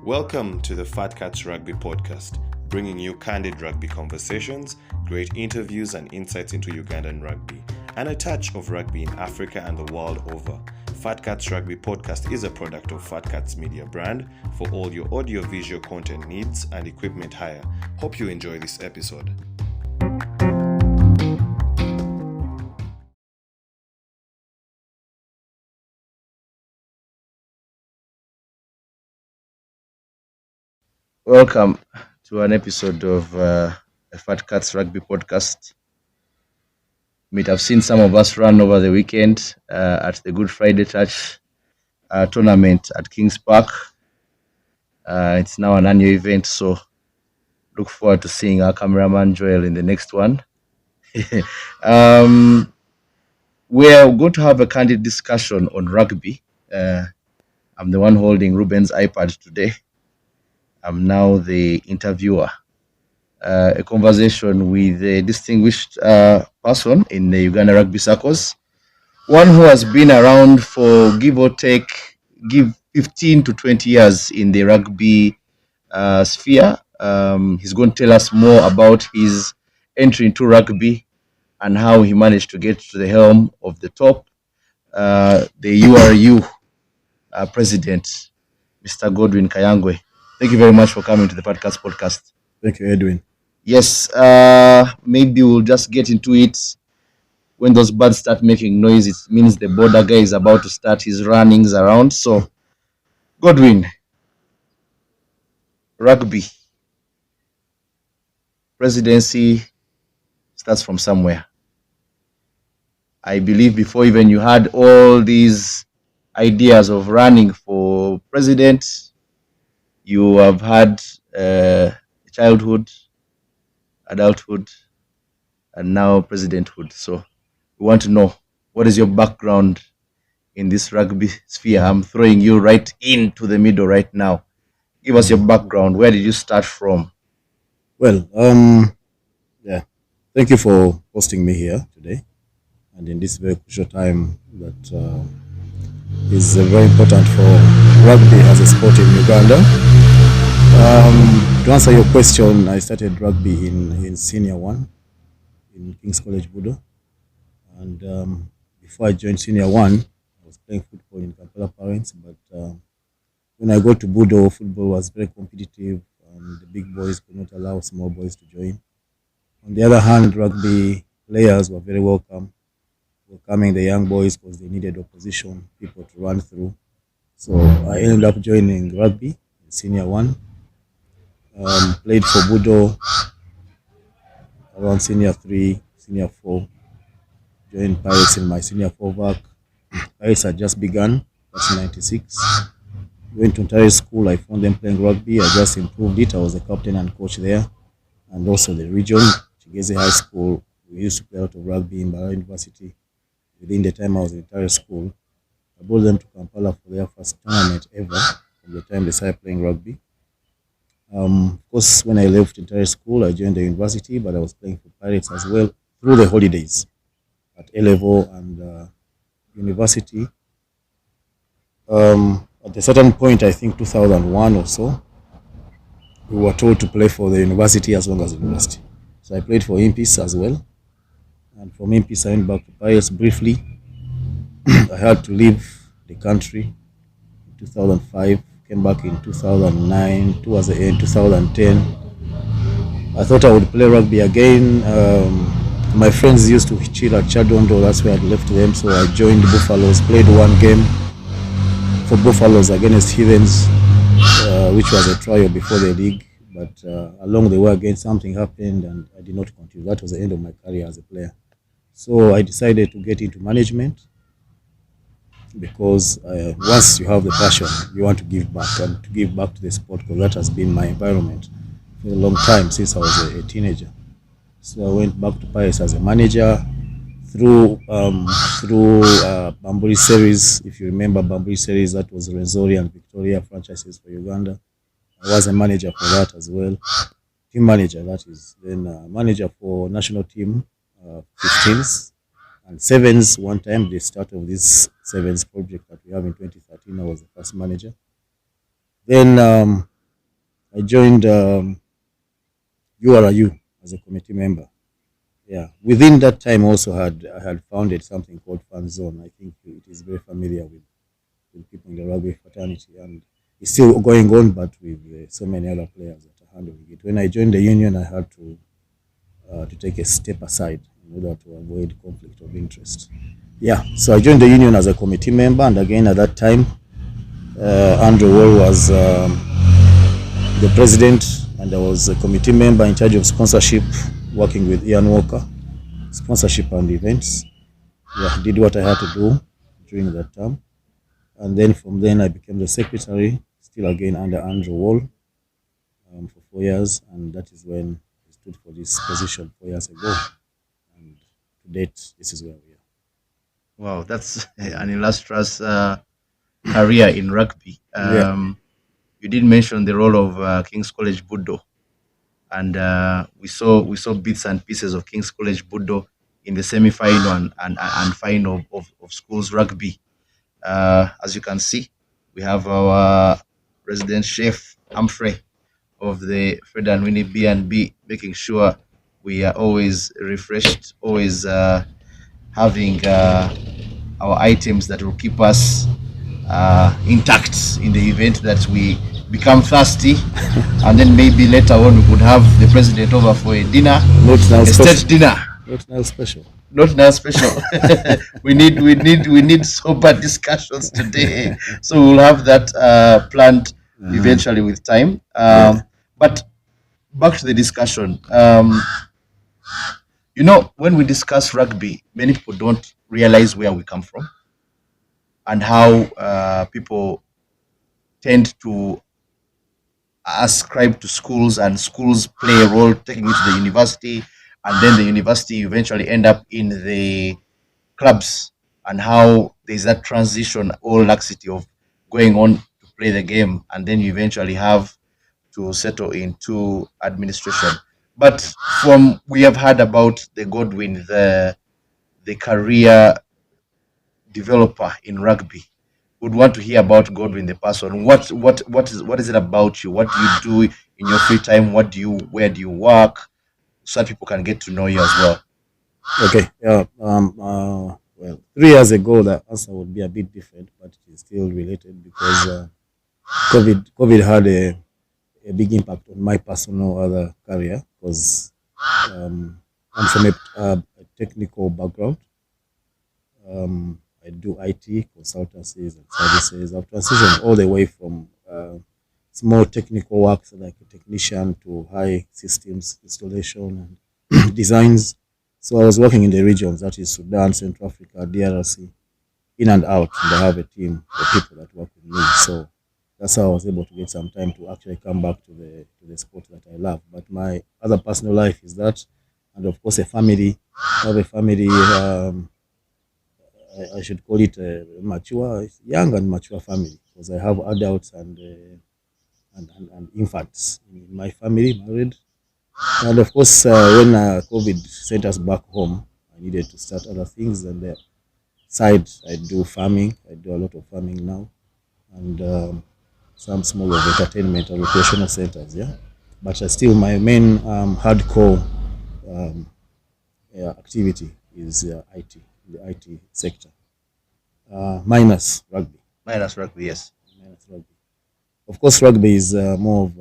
Welcome to the Fat Cats Rugby Podcast, bringing you candid rugby conversations, great interviews and insights into Ugandan rugby, and a touch of rugby in Africa and the world over. Fat Cats Rugby Podcast is a product of Fat Cats Media brand for all your audio-visual content needs and equipment hire. Hope you enjoy this episode. Welcome to an episode of the Fat Cats Rugby Podcast. You might have seen some of us run over the weekend at the Good Friday Touch tournament at Kings Park. It's now an annual event, so look forward to seeing our cameraman Joel in the next one. We're going to have a candid discussion on rugby. I'm the one holding Ruben's iPad today. I'm now the interviewer. A conversation with a distinguished person in the Uganda rugby circles, one who has been around for give or take 15 to 20 years in the rugby sphere. He's going to tell us more about his entry into rugby and how he managed to get to the helm of the top. The URU president, Mr. Godwin Kayangwe. Thank you very much for coming to the podcast. Thank you, Edwin. Yes, maybe we'll just get into it. When those birds start making noise, it means the border guy is about to start his runnings around. So, Godwin, rugby, presidency starts from somewhere. I believe before even you had all these ideas of running for president, you have had childhood, adulthood, and now presidenthood. So we want to know, what is your background in this rugby sphere? I'm throwing you right into the middle right now. Give us your background. Where did you start from? Well, thank you for hosting me here today, and in this very crucial time that is very important for rugby as a sport in Uganda. To answer your question, I started rugby in Senior 1 in King's College Budo, and before I joined Senior 1, I was playing football in Kampala Parents, but when I got to Budo, football was very competitive and the big boys could not allow small boys to join. On the other hand, rugby players were very welcoming the young boys because they needed opposition, people to run through. So I ended up joining rugby in Senior 1. Played for Budo around Senior 3, Senior 4. Joined Pirates in my Senior 4 back. Pirates had just begun, that's 96. Went to Ontario School, I found them playing rugby. I just improved it. I was the captain and coach there. And also the region, Chigeze High School. We used to play out of rugby in Bara University. Within the time I was in Ontario School, I brought them to Kampala for their first tournament ever from the time they started playing rugby. Of course, when I left Ontario School, I joined the university, but I was playing for Pirates as well through the holidays at A-level and university. At a certain point, I think 2001 or so, we were told to play for the university as long as the university. So I played for Impis as well. And from Impis, I went back to Pirates briefly. I had to leave the country in 2005. Came back in 2009, towards the end, 2010. I thought I would play rugby again. My friends used to chill at Chadondo, that's where I left them. So I joined Buffaloes, played one game for Buffaloes against Heathens, which was a trial before the league. But along the way again, something happened and I did not continue. That was the end of my career as a player. So I decided to get into management, because once you have the passion, you want to give back, and to give back to the sport, because that has been my environment for a long time since I was a teenager. So I went back to Paris as a manager through Bamburi Series. If you remember Bamburi Series, that was Renzori and Victoria franchises for Uganda. I was a manager for that as well, team manager that is. Then manager for national team 15s. And sevens, one time, the start of this sevens project that we have in 2013, I was the first manager. Then I joined URU as a committee member. Yeah. Within that time, also I had founded something called Fan Zone. I think it is very familiar with people in the rugby fraternity, and it's still going on, but with so many other players that are handling it. When I joined the union, I had to take a step aside in order to avoid conflict of interest. Yeah, so I joined the union as a committee member, and again at that time, Andrew Wall was the president, and I was a committee member in charge of sponsorship, working with Ian Walker, sponsorship and events. Yeah, did what I had to do during that term. And then from then I became the secretary, still again under Andrew Wall, for 4 years. And that is when I stood for this position 4 years ago. And to date, this is where we are. Wow, that's an illustrious career in rugby. You did mention the role of King's College Budo, and we saw bits and pieces of King's College Budo in the semi-final and final of schools rugby. As you can see, we have our resident chef Humphrey of the Fred and Winnie B&B, making sure we are always refreshed, always having our items that will keep us intact in the event that we become thirsty, and then maybe later on we could have the president over for a dinner, a state dinner. Not now special. Not now special. we need sober discussions today, so we'll have that planned eventually with time. But back to the discussion. When we discuss rugby, many people don't realize where we come from and how people tend to ascribe to schools, and schools play a role taking it to the university, and then the university eventually end up in the clubs, and how there's that transition or laxity of going on to play the game, and then you eventually have to settle into administration. But we have heard about the Godwin, the career developer in rugby. Would want to hear about Godwin the person. What is it about you? What do you do in your free time? Where do you work? So that people can get to know you as well. Okay. Yeah. Well, 3 years ago, the answer would be a bit different, but it is still related because COVID had a big impact on my personal other career, because I'm from a technical background. I do IT consultancies and services. I've transitioned all the way from small technical work, like a technician, to high systems installation and designs. So I was working in the regions, that is Sudan, Central Africa, DRC, in and out. And I have a team of people that work with me. So that's how I was able to get some time to actually come back to the sport that I love. But my other personal life is that, and of course a family. I have a family. I should call it a mature, young and mature family, because I have adults and infants in my family, married. And of course, when COVID sent us back home, I needed to start other things. And the side, I do farming. I do a lot of farming now, and some small of entertainment and recreational centers. Yeah, but still, my main hardcore activity is IT, the IT sector, minus rugby. Minus rugby, yes. Minus rugby. Of course, rugby is more of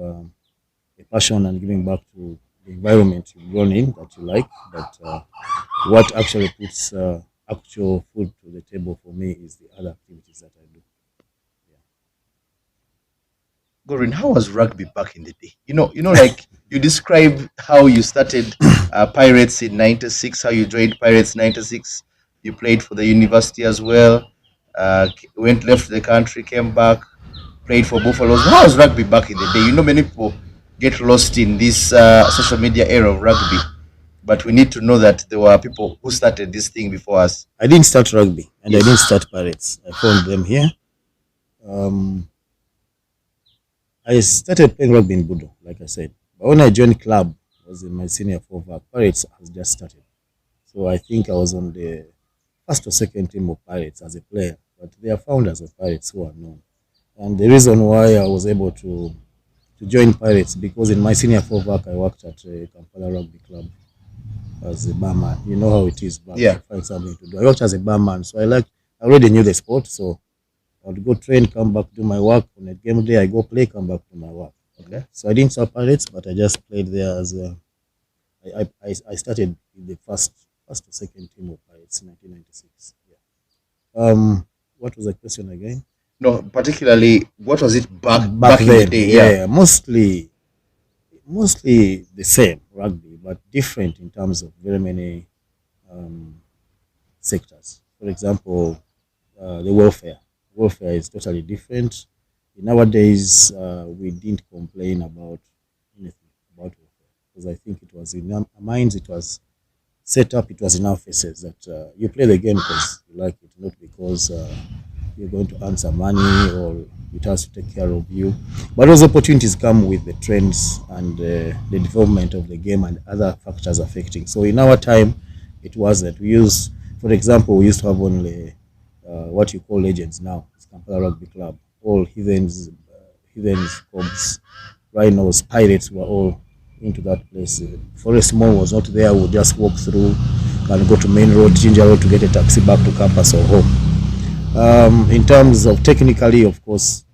a passion and giving back to the environment you've grown in that you like. But what actually puts actual food to the table for me is the other activities that I do. Gorin, how was rugby back in the day? Like you described how you started Pirates in '96, how you joined Pirates '96. You played for the university as well. Left the country, came back, played for Buffaloes. How was rugby back in the day? Many people get lost in this social media era of rugby, but we need to know that there were people who started this thing before us. I didn't start rugby, and yes. I didn't start Pirates. I found them here. I started playing rugby in Budo, like I said. But when I joined club, I was in my senior forward. Pirates has just started. So I think I was on the first or second team of Pirates as a player. But they are founders of Pirates who are known. And the reason why I was able to join Pirates because in my senior fullback I worked at Kampala Rugby Club as a barman. You know how it is back to find something to do. I worked as a barman, so I already knew the sport, so I would go train, come back, do my work. On a game day, I go play, come back to my work. Okay. So I didn't start Pirates, but I just played there as I started in the first or second team of Pirates in 1996. Yeah. What was the question again? No, particularly, what was it back in the day? Yeah, mostly the same rugby, but different in terms of very many sectors. For example, the welfare. Welfare is totally different. Nowadays, we didn't complain about anything about welfare because I think it was in our minds, it was set up, it was in our faces that you play the game because you like it, not because you're going to earn some money or it has to take care of you. But those opportunities come with the trends and the development of the game and other factors affecting. So in our time, it was that we used, for example, we used to have only what you call legends now. It's Kampala Rugby Club. All heathens, cobs, rhinos, pirates were all into that place. Forest Mall was not there. We'd just walk through and go to Main Road, Ginger Road to get a taxi back to campus or home. In terms of technically, of course,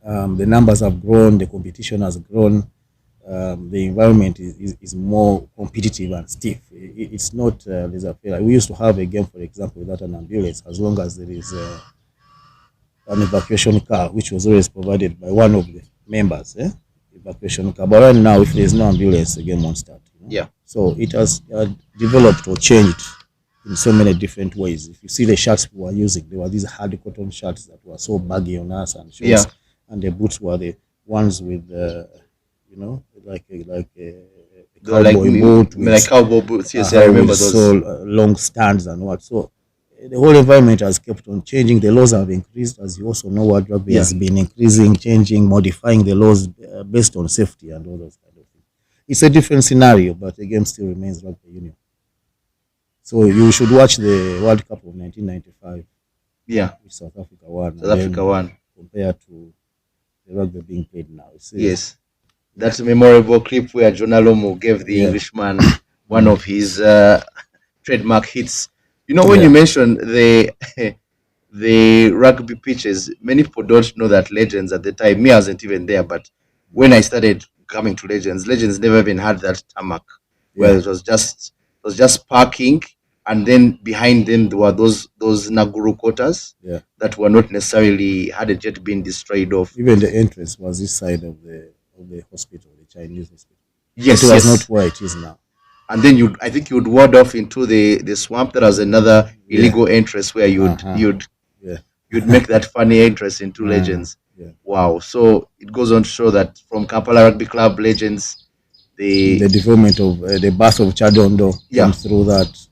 the numbers have grown, the competition has grown, the environment is more competitive and stiff. It's not laissez-faire. We used to have a game, for example, without an ambulance, as long as there is an evacuation car, which was always provided by one of the members. Evacuation car. But right now, if there is no ambulance, the game won't start. You know? Yeah. So it has developed or changed in so many different ways. If you see the shirts we were using, there were these hard cotton shirts that were so baggy on us and shorts, and the boots were the ones with, like a cowboy boot, like cowboy boots. Yes, I remember those. So long stands and what. So the whole environment has kept on changing. The laws have increased, as you also know. World Rugby has been increasing, changing, modifying the laws based on safety and all those kind of things. It's a different scenario, but the game still remains Rugby Union. So you should watch the World Cup of 1995. Yeah, which South Africa won. South Africa won compared to the rugby being played now. Yes, that's a memorable clip where John Alomo gave the Englishman one of his trademark hits. You know, when you mentioned the rugby pitches, many people don't know that Legends at the time, me I wasn't even there, but when I started coming to Legends never even had that tarmac, where it was just parking, and then behind them there were those Naguru quarters that were not necessarily hadn't yet been destroyed off. Even the entrance was this side of the hospital, the Chinese hospital. Yes, it was not where it is now. And then I think you'd ward off into the swamp. There was another illegal entrance where you'd make that funny entrance into Legends. Yeah. Wow. So it goes on to show that from Kampala Rugby Club Legends, the development of the birth of Chadondo came through that.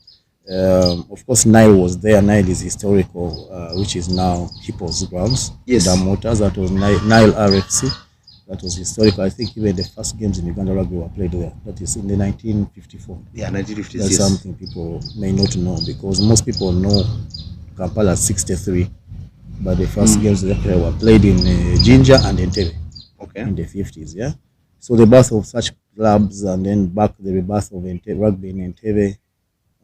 Of course, Nile was there. Nile is historical, which is now Hippos grounds. Yes. Motors, that was Nile RFC. That was historical. I think even the first games in Uganda Rugby were played there. That is in the 1954. Yeah, 1956. That's something people may not know, because most people know Kampala 63, but the first games were played in Jinja and Entebbe in the 50s. Yeah. So the birth of such clubs, and then the rebirth of rugby in Entebbe,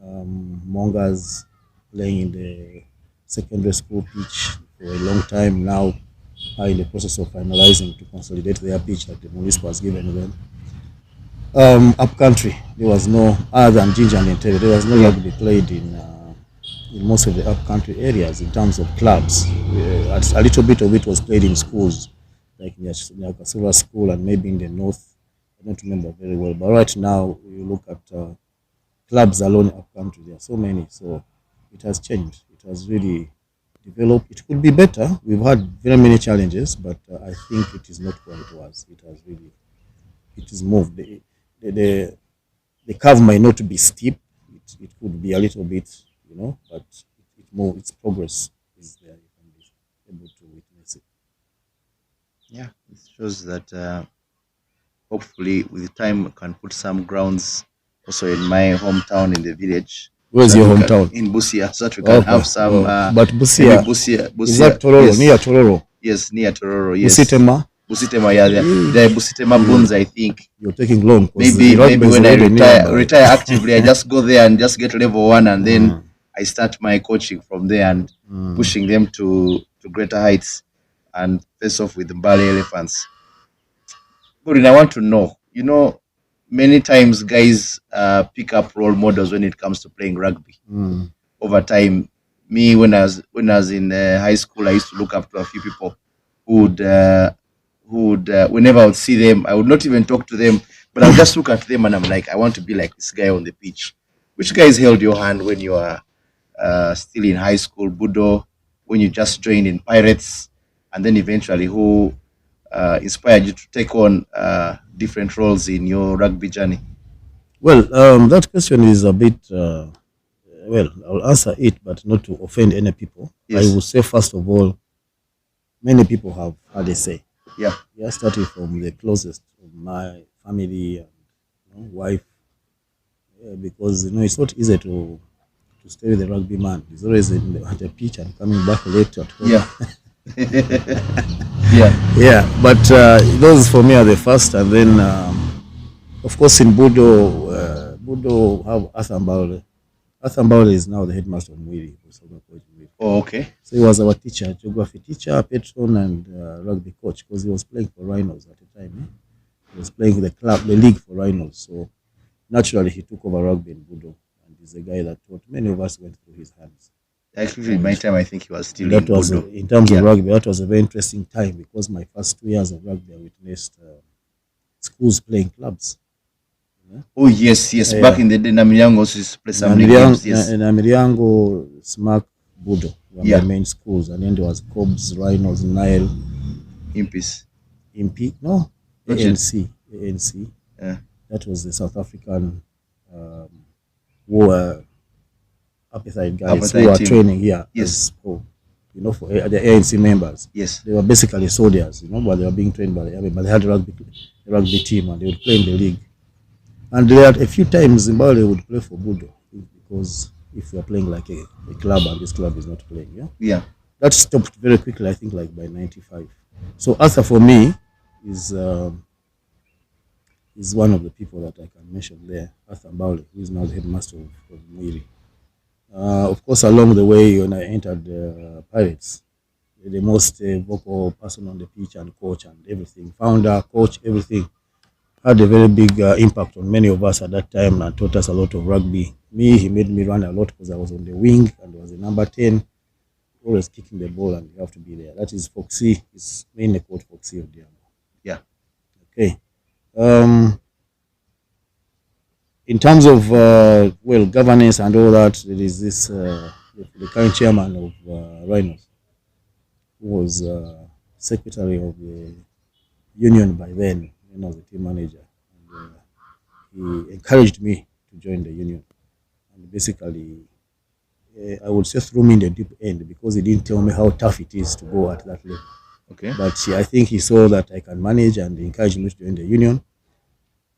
Mongers playing in the secondary school pitch for a long time now, are in the process of finalizing to consolidate their pitch that the Morisco was given to them. Up country, there was no, other than Ginger and Entebbe, there was no rugby played in most of the up country areas in terms of clubs. A little bit of it was played in schools, like in the Kasura school and maybe in the north. I don't remember very well, but right now you look at clubs alone up country, there are so many. So it has changed. It has really developed. It could be better. We've had very many challenges, but I think it is not where it was. It has really, it is moved. The curve might not be steep. It could be a little bit, but it moved. Its progress is there. You can be able to witness it. Yeah, it shows that hopefully with time we can put some grounds also in my hometown in the village. Where's your hometown? In Busia, so that we can have some. But Busia, Busia is that Tororo? Yes. Near Tororo? Yes, near Tororo. Yes. Busitema? Busitema, yeah, the Busitema Bones, I think. You're taking long. Maybe when I retire actively, I just go there and just get level 1, and then I start my coaching from there and pushing them to greater heights and face off with the Mbale Elephants. But I want to know, many times guys pick up role models when it comes to playing rugby. Over time, me when I was in high school, I used to look up to a few people who would whenever I would see them, I would not even talk to them, but I would just look at them and I'm like, I want to be like this guy on the pitch. Which guys held your hand when you are still in high school, Budo, when you just joined in Pirates, and then eventually who inspired you to take on different roles in your rugby journey? Well, that question is a bit, I'll answer it, but not to offend any people. Yes. I will say, first of all, many people have had a say. Yeah. Starting from the closest of my family and wife, because it's not easy to stay with a rugby man. He's always at the pitch and coming back late at home. Yeah. But those for me are the first, and then of course in Budo have Athambale. Athambale is now the headmaster of Mwiri. Oh, okay. So he was our teacher, geography teacher, patron, and rugby coach, because he was playing for Rhinos at the time. He was playing the league for Rhinos. So naturally he took over rugby in Budo, and he's a guy that taught many of us went through his hands. Actually, in my time, I think he was still that in was Budo. In terms of rugby, that was a very interesting time, because my first 2 years of rugby, I witnessed schools playing clubs. Oh yes. Back in the day, Namiriango used to play some games. Yes. Namiriango, Smack, Budo were my main schools, and then there was Cobs, Rhinos, Nile, Impis. No, ANC. Yeah. That was the South African war appetite guys who were training here. Yes. For the ANC members. Yes. They were basically soldiers, but they were being trained by the army, but they had a rugby team, and they would play in the league. And there are a few times Zimbabwe would play for Budo, because if we are playing like a club and this club is not playing, yeah, that stopped very quickly. I think like by '95. So Arthur for me is one of the people that I can mention there. Arthur Mbale, who is now the headmaster of Mwiri. Of course, along the way when I entered Pirates, the most vocal person on the pitch and coach and everything, founder, coach, everything, had a very big impact on many of us at that time and taught us a lot of rugby. He made me run a lot because I was on the wing and was a number 10, always kicking the ball, and you have to be there. That is Foxy. It's mainly called Foxy of Diambo. Yeah. Okay. In terms of governance and all that, there is this the current chairman of Rhinos, who was secretary of the union by then. The team manager, and he encouraged me to join the union, and basically I would say threw me in the deep end, because he didn't tell me how tough it is to go at that level. Okay. But I think he saw that I can manage, and he encouraged me to join the union,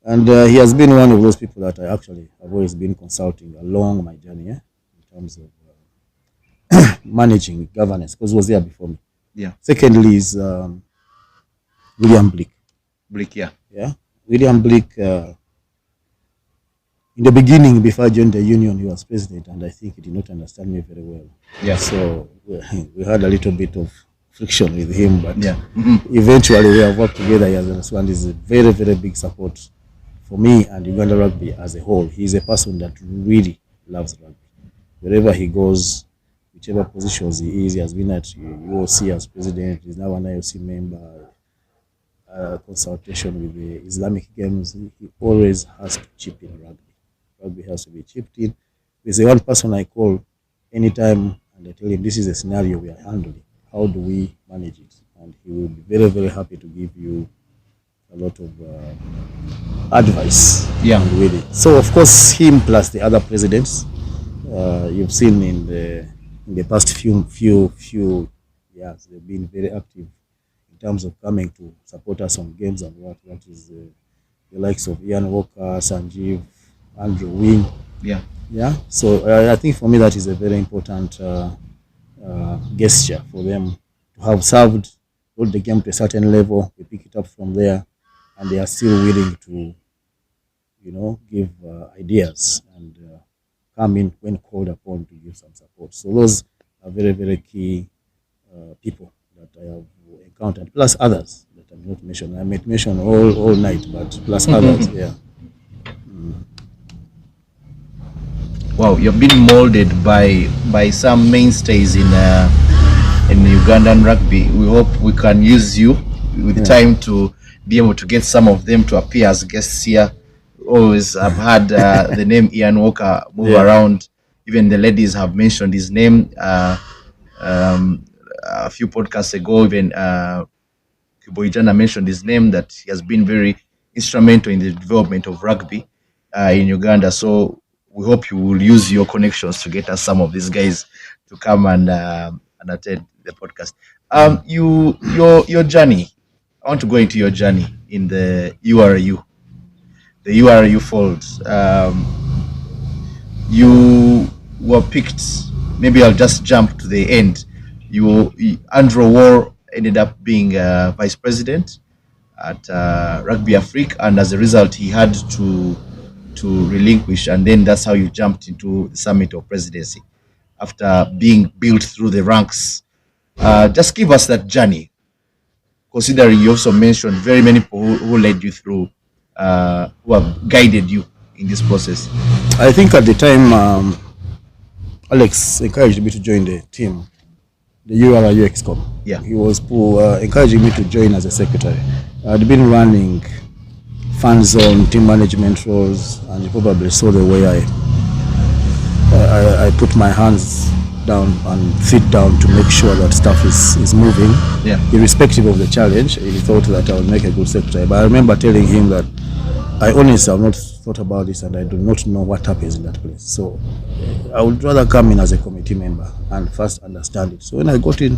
and he has been one of those people that I actually have always been consulting along my journey in terms of managing governance, because he was there before me. Yeah. Secondly is William Blick. William Blick, in the beginning, before I joined the union, he was president, and I think he did not understand me very well. Yeah. So we had a little bit of friction with him, but Mm-hmm. eventually we have worked together. He has understood. He's a very, very big support for me and Uganda Rugby as a whole. He's a person that really loves rugby. Wherever he goes, whichever positions he is, he has been at UOC as president. He's now an IOC member. Consultation with the Islamic Games, he always has to chip in rugby. Rugby has to be chipped in. There's one person I call anytime and I tell him this is a scenario we are handling. How do we manage it? And he will be very, very happy to give you a lot of advice. Yeah. With it. So of course him plus the other presidents you've seen in the past few years, they've been very active in terms of coming to support us on games and what is the likes of Ian Walker, Sanjeev, Andrew Wing. Yeah. So I think for me that is a very important gesture for them to have served got the game to a certain level, we pick it up from there, and they are still willing to, give ideas and come in when called upon to give some support. So those are very, very key people that I have encountered, plus others that I may not mention. I might mention all night, but plus others, yeah. Wow, you've been molded by some mainstays in Ugandan rugby. We hope we can use you with time to be able to get some of them to appear as guests here. Always have had the name Ian Walker move around. Even the ladies have mentioned his name a few podcasts ago. Even Kuboijana mentioned his name, that he has been very instrumental in the development of rugby in Uganda. So we hope you will use your connections to get us some of these guys to come and attend the podcast. Your journey. I want to go into your journey in the URU. The URU fold. You were picked. Maybe I'll just jump to the end. Andrew Wall ended up being vice president at Rugby Afrique, and as a result, he had to relinquish, and then that's how you jumped into the summit of presidency after being built through the ranks. Just give us that journey, considering you also mentioned very many people who led you through, who have guided you in this process. I think at the time, Alex encouraged me to join the team, the URU EXCOM. Yeah. He was encouraging me to join as a secretary. I'd been running fan zone, team management roles, and you probably saw the way I put my hands down and feet down to make sure that stuff is moving. Yeah. Irrespective of the challenge, he thought that I would make a good secretary. But I remember telling him that I honestly have not thought about this and I do not know what happens in that place. So I would rather come in as a committee member and first understand it. So when I got in,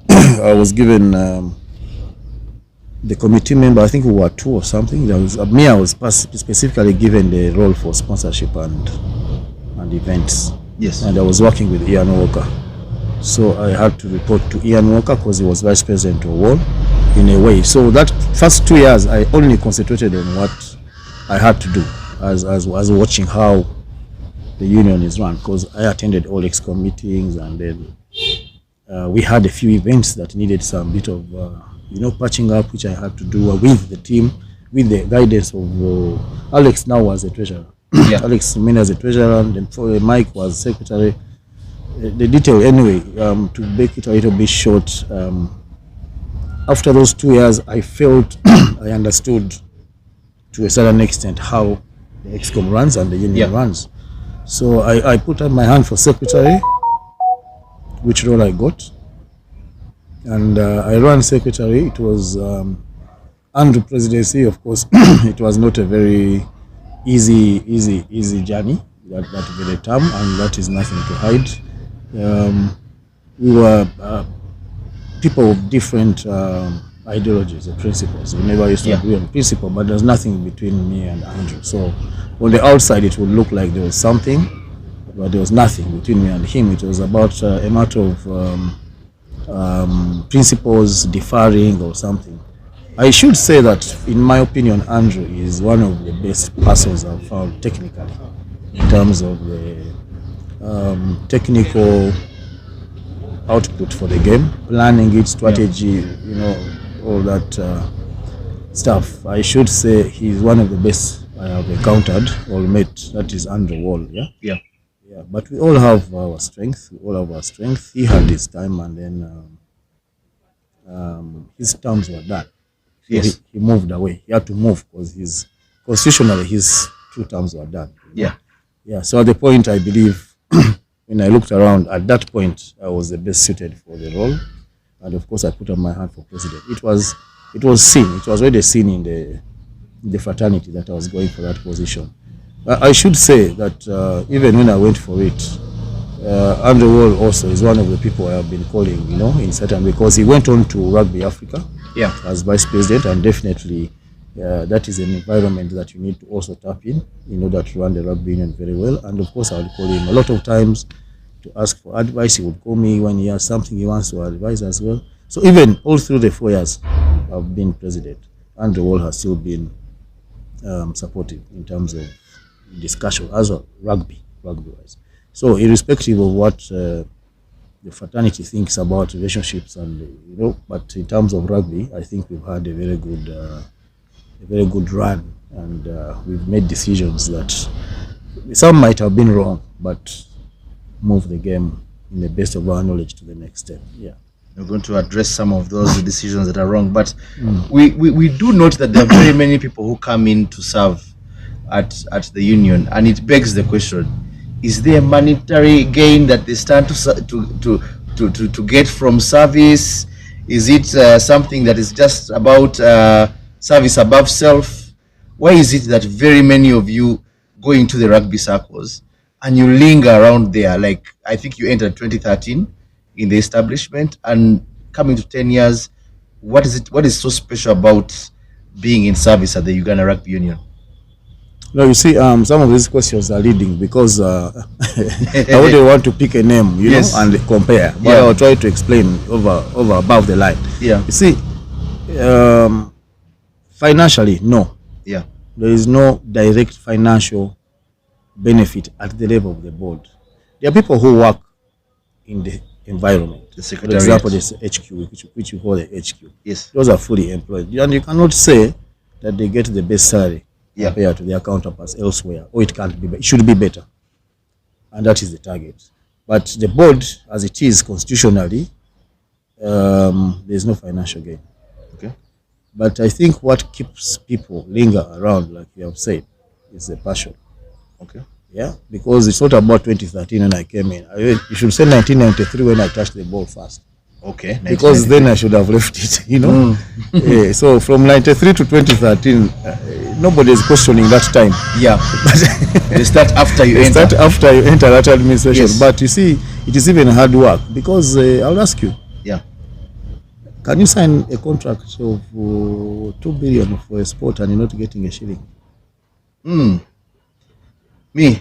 I was given the committee member, I think we were 2 or something. I was specifically given the role for sponsorship and events. Yes. And I was working with Ian Walker. So I had to report to Ian Walker because he was vice president of WAL in a way. So that first 2 years, I only concentrated on what I had to do as watching how the union is run, because I attended all EXCOM meetings, and then we had a few events that needed some bit of patching up, which I had to do with the team, with the guidance of Alex. Now was the treasurer. Yeah. Alex Mina as a treasurer, and then Mike was secretary. The detail, anyway, to make it a little bit short, after those 2 years, I felt I understood to a certain extent how the EXCOM runs and the union runs. So I put up my hand for secretary, which role I got. And I ran secretary. It was under presidency, of course. It was not a very easy journey, that very term, and that is nothing to hide. We were people of different ideologies and principles. We never used to agree on principle, but there's nothing between me and Andrew. So on the outside, it would look like there was something, but there was nothing between me and him. It was about a matter of principles differing or something. I should say that, in my opinion, Andrew is one of the best persons I've found technically, in terms of the technical output for the game, planning it, strategy, all that stuff. I should say he's one of the best I have encountered or met. That is Andrew Wall. Yeah. But we all have our strength. He had his time, and then his terms were done. Yes. He moved away. He had to move because constitutionally his 2 terms were done. Yeah. So at the point, I believe, when I looked around, at that point, I was the best suited for the role. And of course, I put up my hand for president. It was seen. It was already seen in the fraternity that I was going for that position. I should say that even when I went for it, Andrew Wall also is one of the people I have been calling, in certain, because he went on to Rugby Africa as vice president, and definitely that is an environment that you need to also tap in order to run the rugby union very well. And of course, I would call him a lot of times to ask for advice. He would call me when he has something he wants to advise as well. So even all through the 4 years I've been president, Andrew Wall has still been supportive in terms of discussion as well, rugby wise. So irrespective of what the fraternity thinks about relationships and but in terms of rugby, I think we've had a very good run, and we've made decisions that some might have been wrong, but move the game in the best of our knowledge to the next step. Yeah. We're going to address some of those decisions that are wrong, but we do note that there are very many people who come in to serve at the union, and it begs the question: is there monetary gain that they stand to get from service? Is it something that is just about service above self? Why is it that very many of you go into the rugby circles and you linger around there? Like, I think you entered 2013 in the establishment, and coming to 10 years, what is so special about being in service at the Uganda Rugby Union? No, you see, some of these questions are leading because I wouldn't want to pick a name, Yes. and compare. But Yeah. I'll try to explain over above the line. Yeah. You see, financially, no. Yeah. There is no direct financial benefit at the level of the board. There are people who work in the environment. The For secretariat. example, this HQ, which you call the HQ. Yes. Those are fully employed. And you cannot say that they get the best salary Yeah. compared to their counterparts elsewhere, or it can't be. It should be better, and that is the target. But the board, as it is constitutionally, there's no financial gain. Okay. But I think what keeps people linger around, like you have said, is the passion. Okay. Yeah, because it's not about 2013 when I came in. You should say 1993 when I touched the ball first. Okay. Because then I should have left it, Yeah, so from 93 to 2013, nobody is questioning that time. Yeah. They start after you They enter. start after you enter that administration. Yes. But you see, it is even hard work because I'll ask you, Yeah. can you sign a contract of 2 billion for a sport and you're not getting a shilling? Me.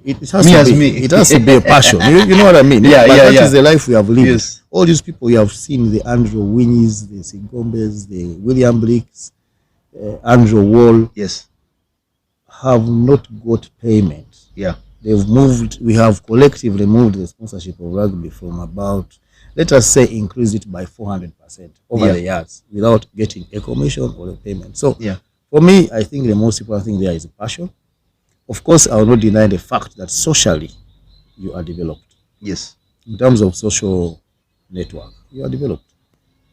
It has Me to as be, me. It has to be a passion. You know what I mean? Yeah, but yeah, that yeah. is the life we have lived. Yes. All these people you have seen, the Andrew Winnies, the Sigombes, the William Blicks, Andrew Wall, Yes. have not got payment. Yeah. They've moved, we have collectively moved the sponsorship of rugby from about, let us say, increase it by 400% over the years without getting a commission or a payment. So Yeah. for me, I think the most important thing there is passion. Of course, I will not deny the fact that socially you are developed. Yes. In terms of social network, you are developed.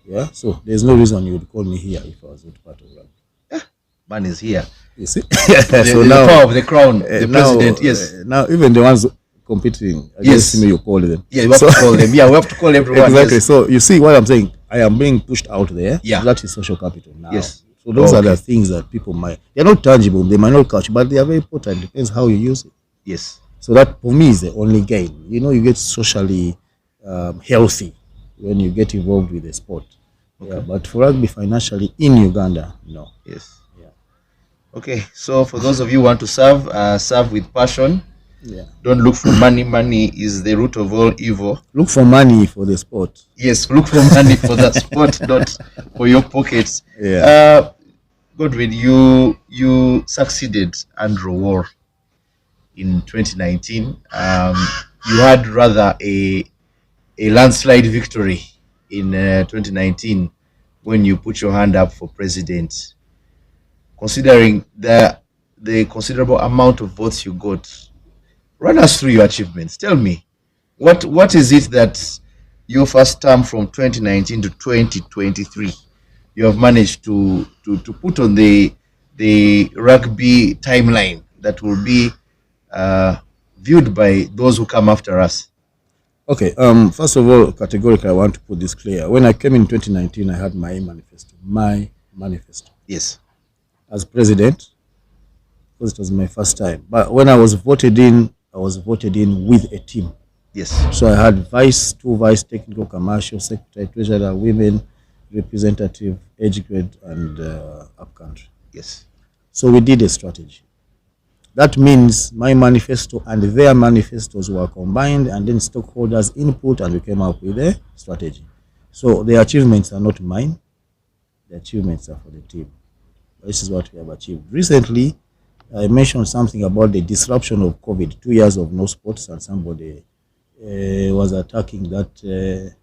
Yeah, so there's no reason you would call me here if I was not part of rugby. Man is here. You see? The power of the crown, the president. Yes. Now even the ones competing against me, you call them. Yeah, we have to call them. Yeah, we have to call everyone. Exactly. Yes. So you see what I'm saying? I am being pushed out there. Yeah. That is social capital now. Yes. So those are the things that people they're not tangible, they might not catch, but they are very important. Depends how you use it. Yes. So that for me is the only gain. You get socially healthy when you get involved with the sport. Okay. Yeah, but for rugby financially in Uganda, no. Yes. Yeah. Okay. So for those of you who want to serve with passion. Yeah. Don't look for money. Money is the root of all evil. Look for money for the sport. Yes, look for money for the sport, not for your pockets. Yeah. Godwin, you succeeded Andrew Wall in 2019. You had rather a landslide victory in 2019 when you put your hand up for president. Considering the considerable amount of votes you got, run us through your achievements. Tell me, what is it that your first term from 2019 to 2023 you have managed to put on the rugby timeline that will be viewed by those who come after us? Okay. First of all, categorically, I want to put this clear. When I came in 2019, I had my manifesto. My manifesto. Yes. As president, because it was my first time. But when I was voted in, I was voted in with a team. Yes. So I had two vice technical, commercial, secretary, treasurer, women, representative, age grade, and upcountry. Yes. So we did a strategy. That means my manifesto and their manifestos were combined, and then stockholders input, and we came up with a strategy. So the achievements are not mine. The achievements are for the team. This is what we have achieved. Recently, I mentioned something about the disruption of COVID, 2 years of no sports, and somebody was attacking that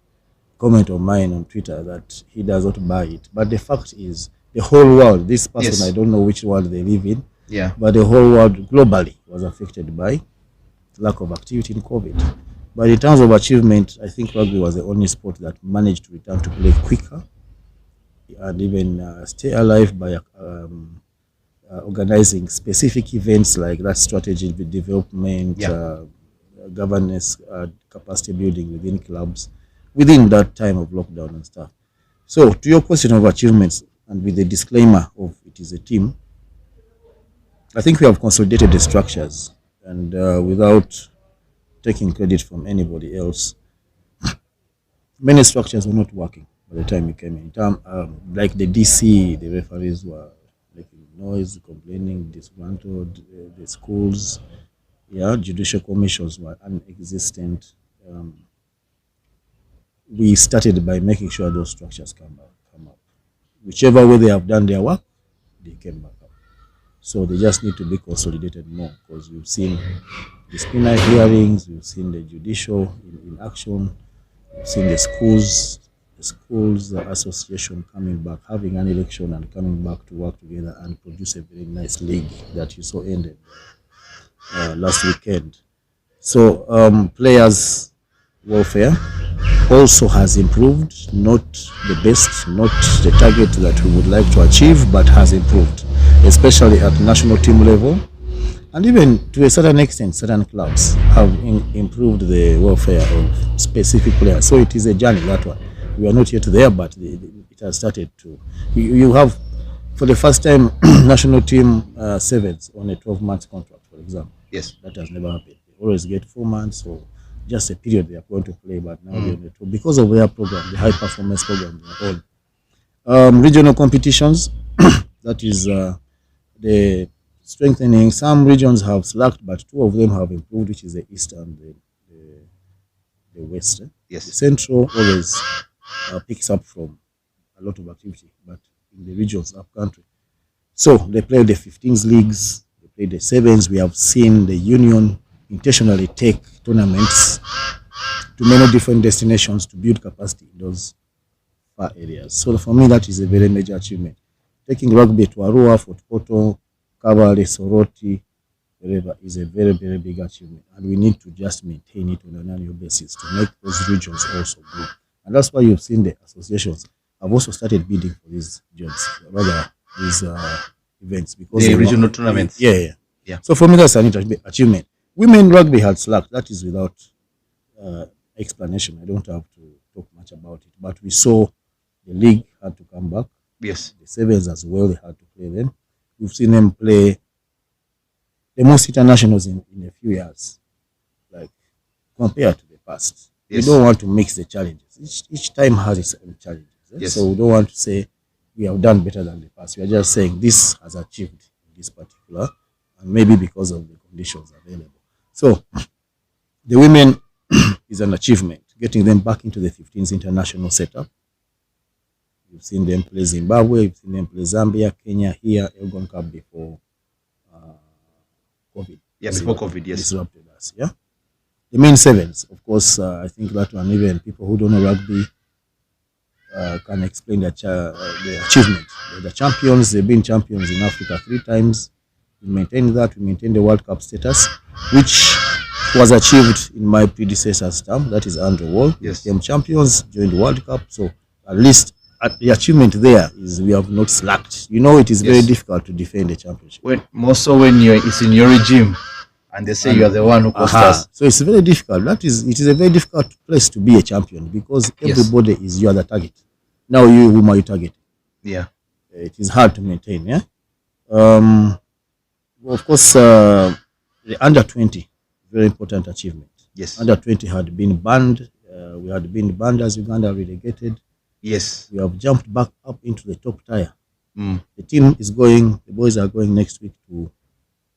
comment of mine on Twitter that he does not buy it. But the fact is, the whole world, this person, Yes. I don't know which world they live in, Yeah. but the whole world globally was affected by lack of activity in COVID. But in terms of achievement, I think rugby was the only sport that managed to return to play quicker and even stay alive by organizing specific events like that strategy development, governance, capacity building within clubs within that time of lockdown and stuff. So to your question of achievements, and with the disclaimer of it is a team, I think we have consolidated the structures, and without taking credit from anybody else, many structures were not working by the time we came in. Like the DC, the referees were making noise, complaining, disgruntled. The schools, judicial commissions were non-existent. We started by making sure those structures come up. Whichever way they have done their work, they came back up. So they just need to be consolidated more, because we've seen disciplinary hearings, we've seen the judicial in action, we've seen the schools association coming back, having an election and coming back to work together and produce a very nice league that you saw ended last weekend. So players' welfare also has improved, not the best, not the target that we would like to achieve, but has improved, especially at national team level. And even to a certain extent, certain clubs have improved the welfare of specific players. So it is a journey, that one. We are not yet there, but it has started to. You have, for the first time, national team sevens on a 12-month contract, for example. Yes. That has never happened. They always get 4 months or just a period they are going to play, but now they're on the 12 because of their program, the high performance program they are on. Regional competitions, that is the strengthening. Some regions have slacked, but 2 of them have improved, which is the East and the West. Yes. The Central always picks up from a lot of activity, but in the regions up country. So they play the 15s leagues, they play the sevens. We have seen the union intentionally take tournaments to many different destinations to build capacity in those far areas. So for me, that is a very major achievement. Taking rugby to Arua, Fort Portal, Cavalry, Soroti, wherever, is a very, very big achievement. And we need to just maintain it on an annual basis to make those regions also grow. And that's why you've seen the associations have also started bidding for these jobs, rather these events. Because the regional tournaments. Yeah. So for me, that's an achievement. Women rugby had slacked. That is without explanation. I don't have to talk much about it. But we saw the league had to come back. Yes. The sevens as well, they had to play them. We've seen them play the most internationals in a few years, like compared to the past. Yes. We don't want to mix the challenges. Each time has its own challenges. Yes. So we don't want to say we have done better than the past. We are just saying this has achieved in this particular, and maybe because of the conditions available. So the women is an achievement, getting them back into the 15s international setup. You've seen them play Zimbabwe, you've seen them play Zambia, Kenya, here, Elgon Cup before COVID. Yeah, before COVID, yes. Disrupted us, yeah. The main sevens, of course, I think that one, even people who don't know rugby can explain the achievement. They're the champions, they've been champions in Africa 3 times. We maintained that, we maintained the World Cup status, which was achieved in my predecessor's term, that is Andrew Wall. Yes. We became champions during the World Cup, so at least the achievement there is we have not slacked. You know, it is very difficult to defend the championship. More so when it's in your regime and they say you are the one who cost us. So it's very difficult. It is a very difficult place to be a champion because everybody is you are the target. Now whom are you targeting? Yeah. It is hard to maintain, yeah. Of course, the under 20, very important achievement. Yes. Under 20 had been banned. We had been banned as Uganda relegated. Yes. We have jumped back up into the top tier. The team is going, the boys are going next week to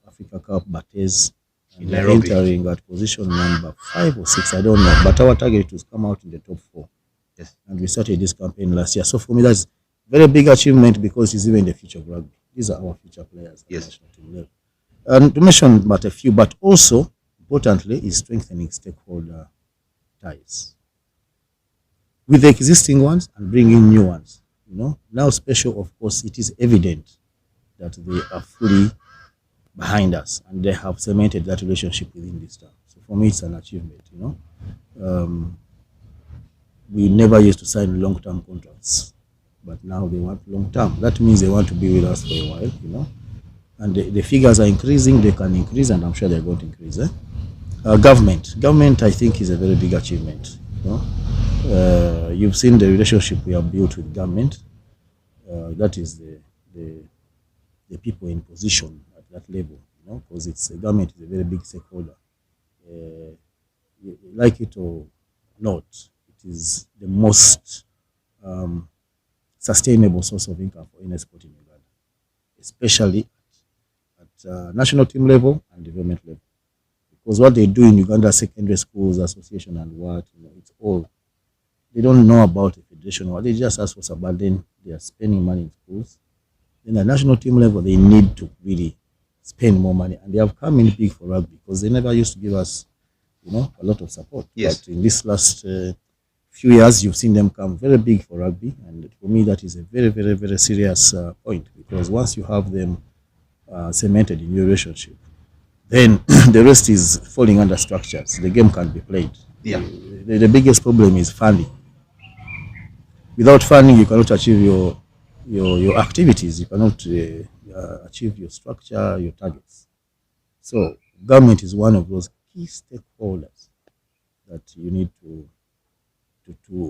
Africa Cup Bates. In they're Nairobi. entering at position number 5 or 6, I don't know. But our target is to come out in the top 4. Yes. And and we started this campaign last year. So for me, that's a very big achievement because it's even the future of rugby. These are our future players at national team level. And to mention but a few, but also importantly is strengthening stakeholder ties with the existing ones and bringing new ones. Now special, of course, it is evident that they are fully behind us and they have cemented that relationship within this town. So for me, it's an achievement. We never used to sign long-term contracts, but now they want long-term. That means they want to be with us for a while. And the figures are increasing. They can increase, and I'm sure they're going to increase. Government, I think, is a very big achievement. You've seen the relationship we have built with government. That is the people in position at that level, because it's government is a very big stakeholder. Like it or not, it is the most sustainable source of income for any sport in Uganda, especially at national team level and development level. Because what they do in Uganda Secondary Schools Association and it's all, they don't know about the federation. What they just ask for support, then they are spending money in schools. Then at national team level, they need to really spend more money. And they have come in big for rugby because they never used to give us, a lot of support. Yes. But in this last few years, you've seen them come very big for rugby. And for me, that is a very, very, very serious point, because once you have them cemented in your relationship, then the rest is falling under structures. The game can be played. Yeah. The biggest problem is funding. Without funding, you cannot achieve your activities. You cannot achieve your structure, your targets. So government is one of those key stakeholders that you need to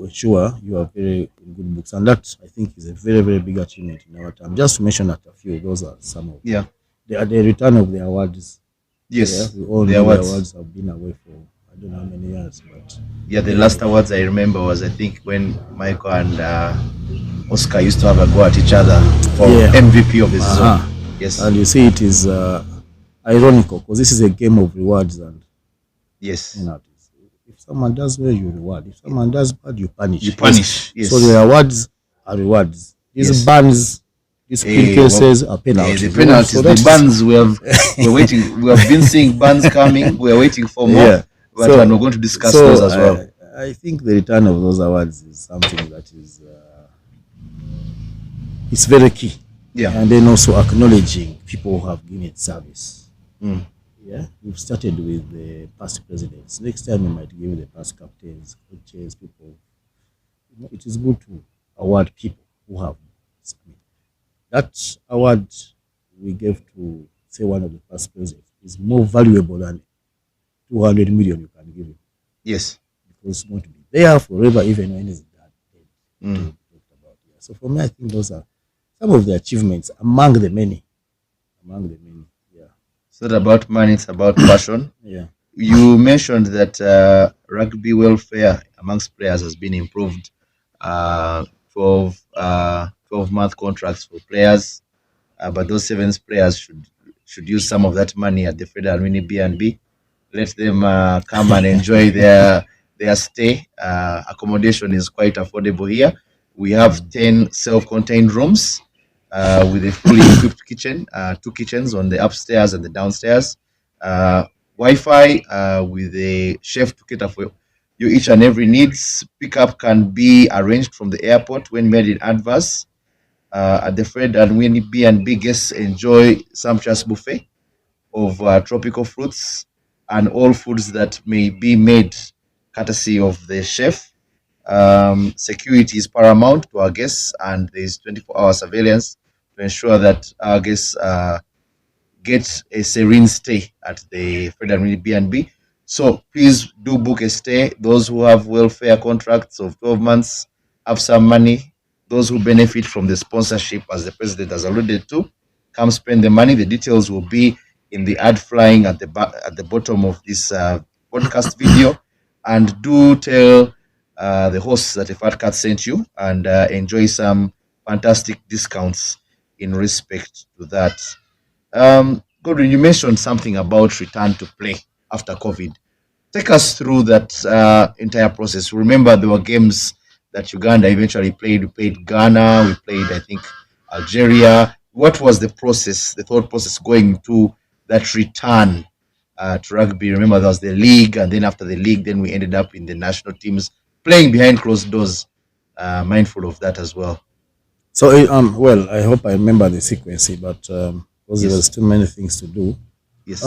ensure you are very in good books. And that, I think, is a very, very big achievement in our time. Just to mention that a few, those are some of them. The return of the awards. Yes, we all know the awards have been away for I don't know how many years, but the last awards I remember was, I think, when Michael and Oscar used to have a go at each other for MVP of the season. Yes, and you see, it is ironical because this is a game of rewards, and yes, if someone does well, you reward. If someone does bad, you punish. Yes. So the awards are rewards. These bans. These cases are penalties. The penalties, so the bans we're waiting. We have been seeing bans coming. We're waiting for more. But we're going to discuss those as well. I think the return of those awards is something that is it's very key. And then also acknowledging people who have given it service. We've started with the past presidents. Next time we might give the past captains, coaches, people. It is good to award people who have. That award we gave to, say, one of the past presidents is more valuable than 200 million you can give him. Yes. Because it's going to be there forever, even when it's dead. So for me, I think those are some of the achievements among the many. It's not about money, it's about passion. You mentioned that rugby welfare amongst players has been improved. 12-month contracts for players, but those 7 players should use some of that money at the Federal Mini B&B. Let them come and enjoy their stay. Accommodation is quite affordable here. We have 10 self-contained rooms with a fully equipped kitchen, 2 kitchens on the upstairs and the downstairs. Wi-Fi with a chef to cater for you each and every needs. Pickup can be arranged from the airport when made in advance. At the Fred and Winnie B&B, guests enjoy sumptuous buffet of tropical fruits and all foods that may be made courtesy of the chef. Security is paramount to our guests, and there is 24-hour surveillance to ensure that our guests get a serene stay at the Fred and Winnie B&B. So please do book a stay. Those who have welfare contracts of 12 months have some money. Those who benefit from the sponsorship, as the president has alluded to, come spend the money. The details will be in the ad flying at the bottom of this podcast video. And do tell the hosts that a Fat Cat sent you, and enjoy some fantastic discounts in respect to that. Godwin, you mentioned something about return to play after COVID. Take us through that entire process. Remember, there were games that Uganda eventually played. We played Ghana, we played, I think, Algeria. What was the process, the thought process going to that return to rugby? Remember, there was the league, and then after the league, then we ended up in the national teams playing behind closed doors. Mindful of that as well. So, well, I hope I remember the sequence, but because there was too many things to do. Yes.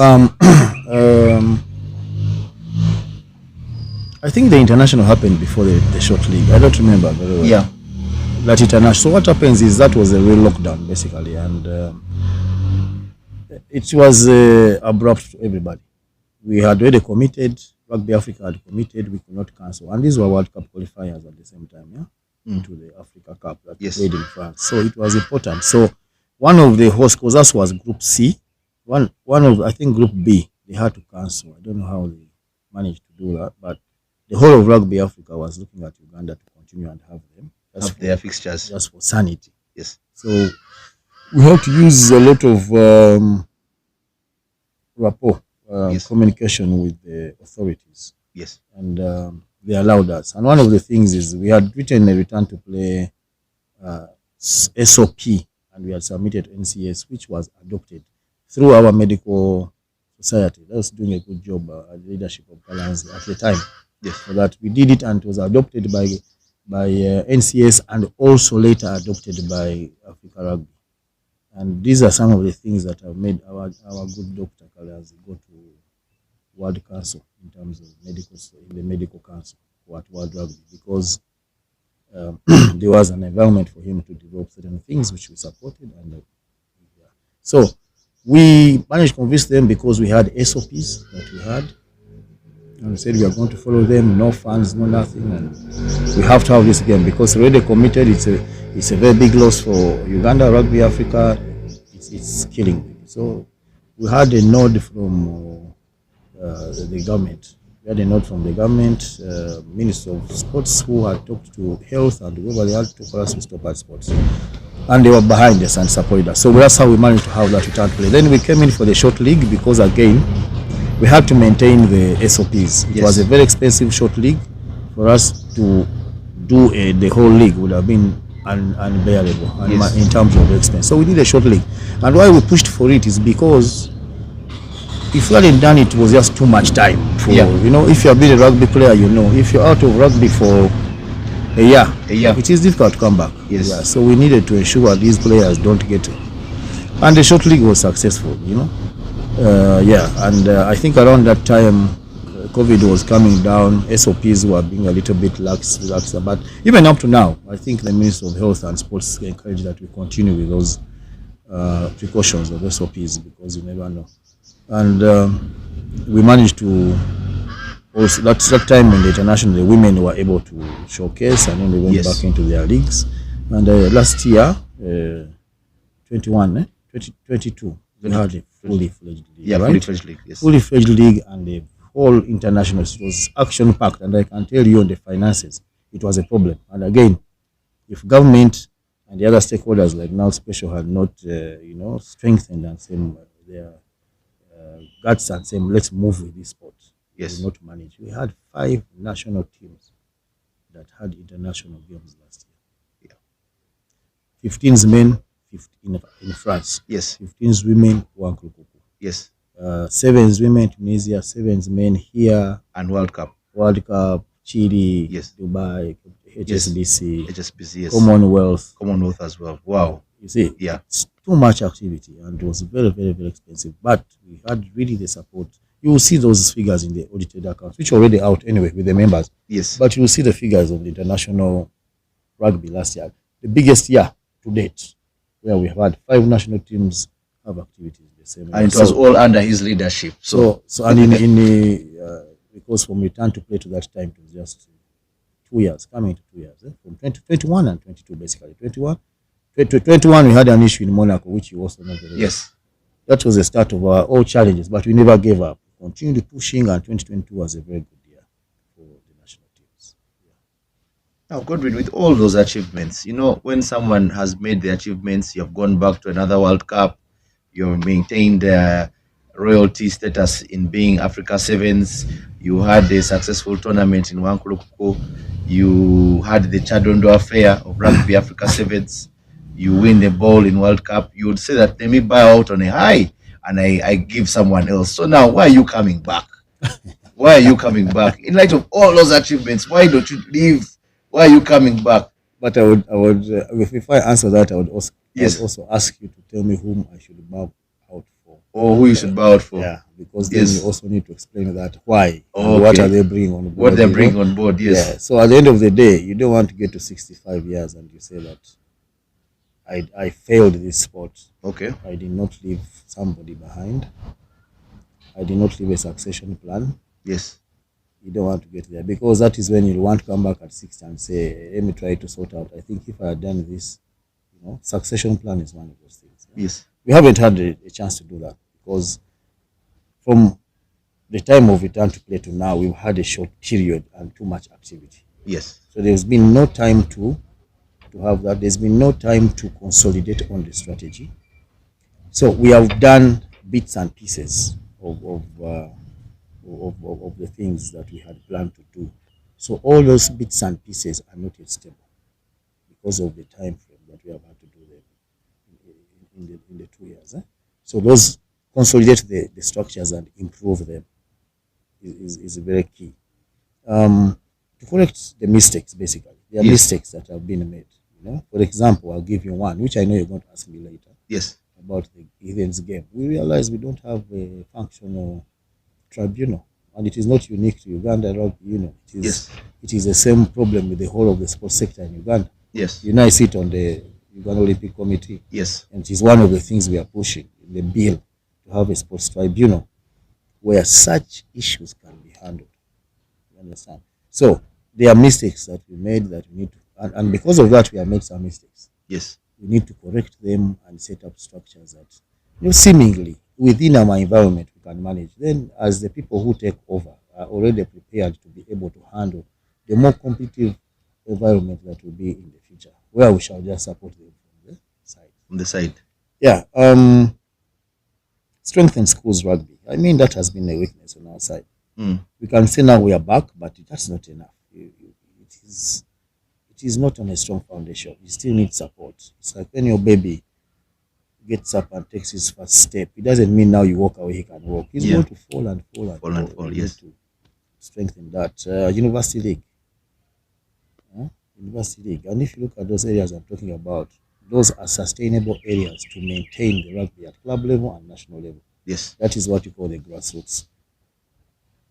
I think the international happened before the short league. I don't remember very well. Yeah. That international. So what happens is that was a real lockdown basically, and it was abrupt to everybody. We had already committed. Rugby Africa had committed. We could not cancel, and these were World Cup qualifiers at the same time. Yeah. To the Africa Cup that played in France. So it was important. So one of the hosts, because that was Group C, one of, I think, Group B, they had to cancel. I don't know how they managed to do that, but the whole of Rugby Africa was looking at Uganda to continue and have them. Have their fixtures. Just for sanity. Yes. So we had to use a lot of rapport, communication with the authorities. Yes. And they allowed us. And one of the things is we had written a return to play SOP, and we had submitted NCS, which was adopted through our medical society. That was doing a good job at the leadership of Balance at the time. Yes. So that we did it, and it was adopted by NCS and also later adopted by Africa Rugby. And these are some of the things that have made our good Dr. Kalas go to World Council in terms of the medical council at World Rugby, because there was an environment for him to develop certain things which we supported, and so we managed to convince them because we had SOPs that we had, and we said we are going to follow them, no funds, no nothing, and we have to have this game because already committed. It's a very big loss for Uganda Rugby Africa. It's killing them. So we had a nod from the government. We had a note from the government, Minister of Sports, who had talked to health and whoever they had to for us to stop at sports. And they were behind us and supported us. So that's how we managed to have that return play. Then we came in for the short league because, again, we had to maintain the SOPs. It was a very expensive short league. For us to do the whole league would have been unbearable in terms of expense. So we did a short league. And why we pushed for it is because if you hadn't done it, it was just too much time. You know, if you have been a rugby player, you know, if you're out of rugby for a year, it is difficult to come back. Yes. Yeah, so we needed to ensure these players don't get it. And the short league was successful, you know. I think around that time, COVID was coming down, SOPs were being a little bit lax, but even up to now, I think the Minister of Health and Sports encouraged that we continue with those precautions of SOPs because you never know. And we managed to also, that time in the international, the women were able to showcase, and then they went back into their leagues. And last year, 2022, we had a fully fledged league. Fully fledged league. Yes. Fully fledged league, and the whole international, it was action packed. And I can tell you on the finances, it was a problem. And again, if government and the other stakeholders like now Special had not, strengthened and same their guts and saying, let's move with this sport. Yes. Not manage. We had 5 national teams that had international games last year. 15's men, 15 in France. Yes. 15's women, Wankukuku. Yes. 7's women, Tunisia. 7's men here. And World Cup, Chile, yes. Dubai, HSBC, yes. Commonwealth as well. Wow. You see, it's too much activity, and it was very, very, very expensive. But we had really the support. You will see those figures in the audited accounts, which are already out anyway with the members. Yes. But you will see the figures of the international rugby last year, the biggest year to date, where we have had 5 national teams have activities the same. And it was all under his leadership. So and in the because from return to play to that time, it was just 2 years, coming to 2 years, from 2021 and 22 basically. 21 we had an issue in Monaco, which you also know very well. Yes. That was the start of our all challenges, but we never gave up. We continued pushing, and 2022 was a very good year for the national teams. Now, Godwin, with all those achievements, you know, when someone has made the achievements, you have gone back to another World Cup, you've maintained royalty status in being Africa Sevens. You had a successful tournament in Wankulukuku. You had the Chadondo affair of Rugby Africa Sevens. You win the ball in World Cup. You would say that let me buy out on a high and I give someone else. So now, why are you coming back? Why are you coming back? In light of all those achievements, why don't you leave? Why are you coming back? But I would, if I answer that, I would also, Yes. I would also ask you to tell me whom I should bow out for. Or who you should bow out for. Yeah, because then Yes. you also need to explain that why. Okay. And what are they bringing on board? What they're bringing on board, yes. Yeah. So at the end of the day, you don't want to get to 65 years and you say that I failed this sport. Okay. I did not leave somebody behind. I did not leave a succession plan. Yes. You don't want to get there because that is when you want to come back at 60 and say, let me try to sort out. I think if I had done this, succession plan is one of those things. Yes. We haven't had a chance to do that because from the time of return to play to now, we've had a short period and too much activity. Yes. So there's been no time to have that. There's been no time to consolidate on the strategy. So we have done bits and pieces of the things that we had planned to do. So all those bits and pieces are not yet stable because of the time frame that we have had to do them in the 2 years. So those consolidate the structures and improve them is very key. To correct the mistakes, basically. There are mistakes that have been made. For example, I'll give you one, which I know you're going to ask me later. Yes. About the Eden's game. We realize we don't have a functional tribunal, and it is not unique to Uganda Rugby Union. It is the same problem with the whole of the sports sector in Uganda. Yes. I sit on the Uganda Olympic Committee. Yes. And it is one of the things we are pushing in the bill to have a sports tribunal where such issues can be handled. You understand? So there are mistakes that we made that we need to, and because of that we have made some mistakes. Yes. We need to correct them and set up structures that seemingly within our environment we can manage. Then as the people who take over are already prepared to be able to handle the more competitive environment that will be in the future, where we shall just support them from the side. On the side. Yeah. Strengthen schools rugby. I mean, that has been a weakness on our side. We can say now we are back, but that's not enough. It is not on a strong foundation. You still need support. It's like when your baby gets up and takes his first step, it doesn't mean now you walk away, he can walk. He's going to fall and fall and fall. Yes. To strengthen that. University League. University League. And if you look at those areas I'm talking about, those are sustainable areas to maintain the rugby at club level and national level. Yes. That is what you call the grassroots.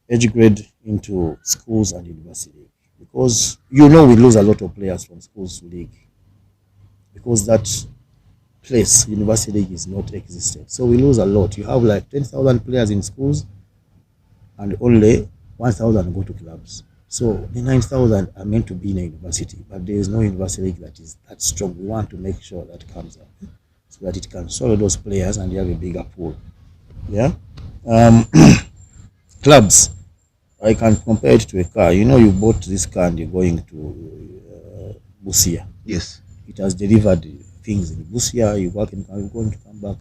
Edge grade into schools and university league. Because we lose a lot of players from schools to league. Because that place, university league, is not existent. So we lose a lot. You have like 10,000 players in schools and only 1,000 go to clubs. So the 9,000 are meant to be in a university, but there is no university league that is that strong. We want to make sure that comes up so that it can swallow those players and you have a bigger pool. Yeah. Clubs. I can compare it to a car. You bought this car and you're going to Busia. Yes. It has delivered things in Busia. You work in car, you're going to come back.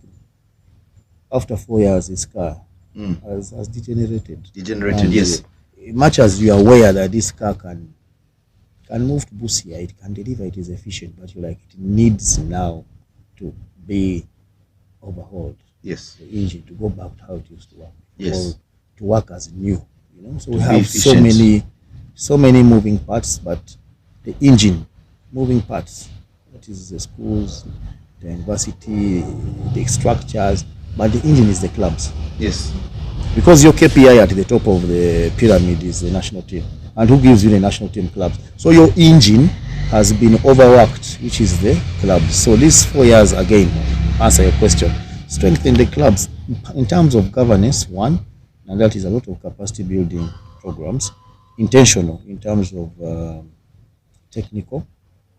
After 4 years, this car has degenerated. Yes. Much as you are aware that this car can move to Busia, it can deliver, it is efficient, but it needs now to be overhauled. Yes. The engine to go back to how it used to work. Yes. Or to work as new. So we have so many moving parts, but the engine moving parts, that is the schools, the university, the structures, but the engine is the clubs. Yes. Because your KPI at the top of the pyramid is the national team. And who gives you the national team clubs? So your engine has been overworked, which is the clubs. So these 4 years, again, answer your question. Strengthen the clubs in terms of governance, one, and that is a lot of capacity building programs. Intentional in terms of technical.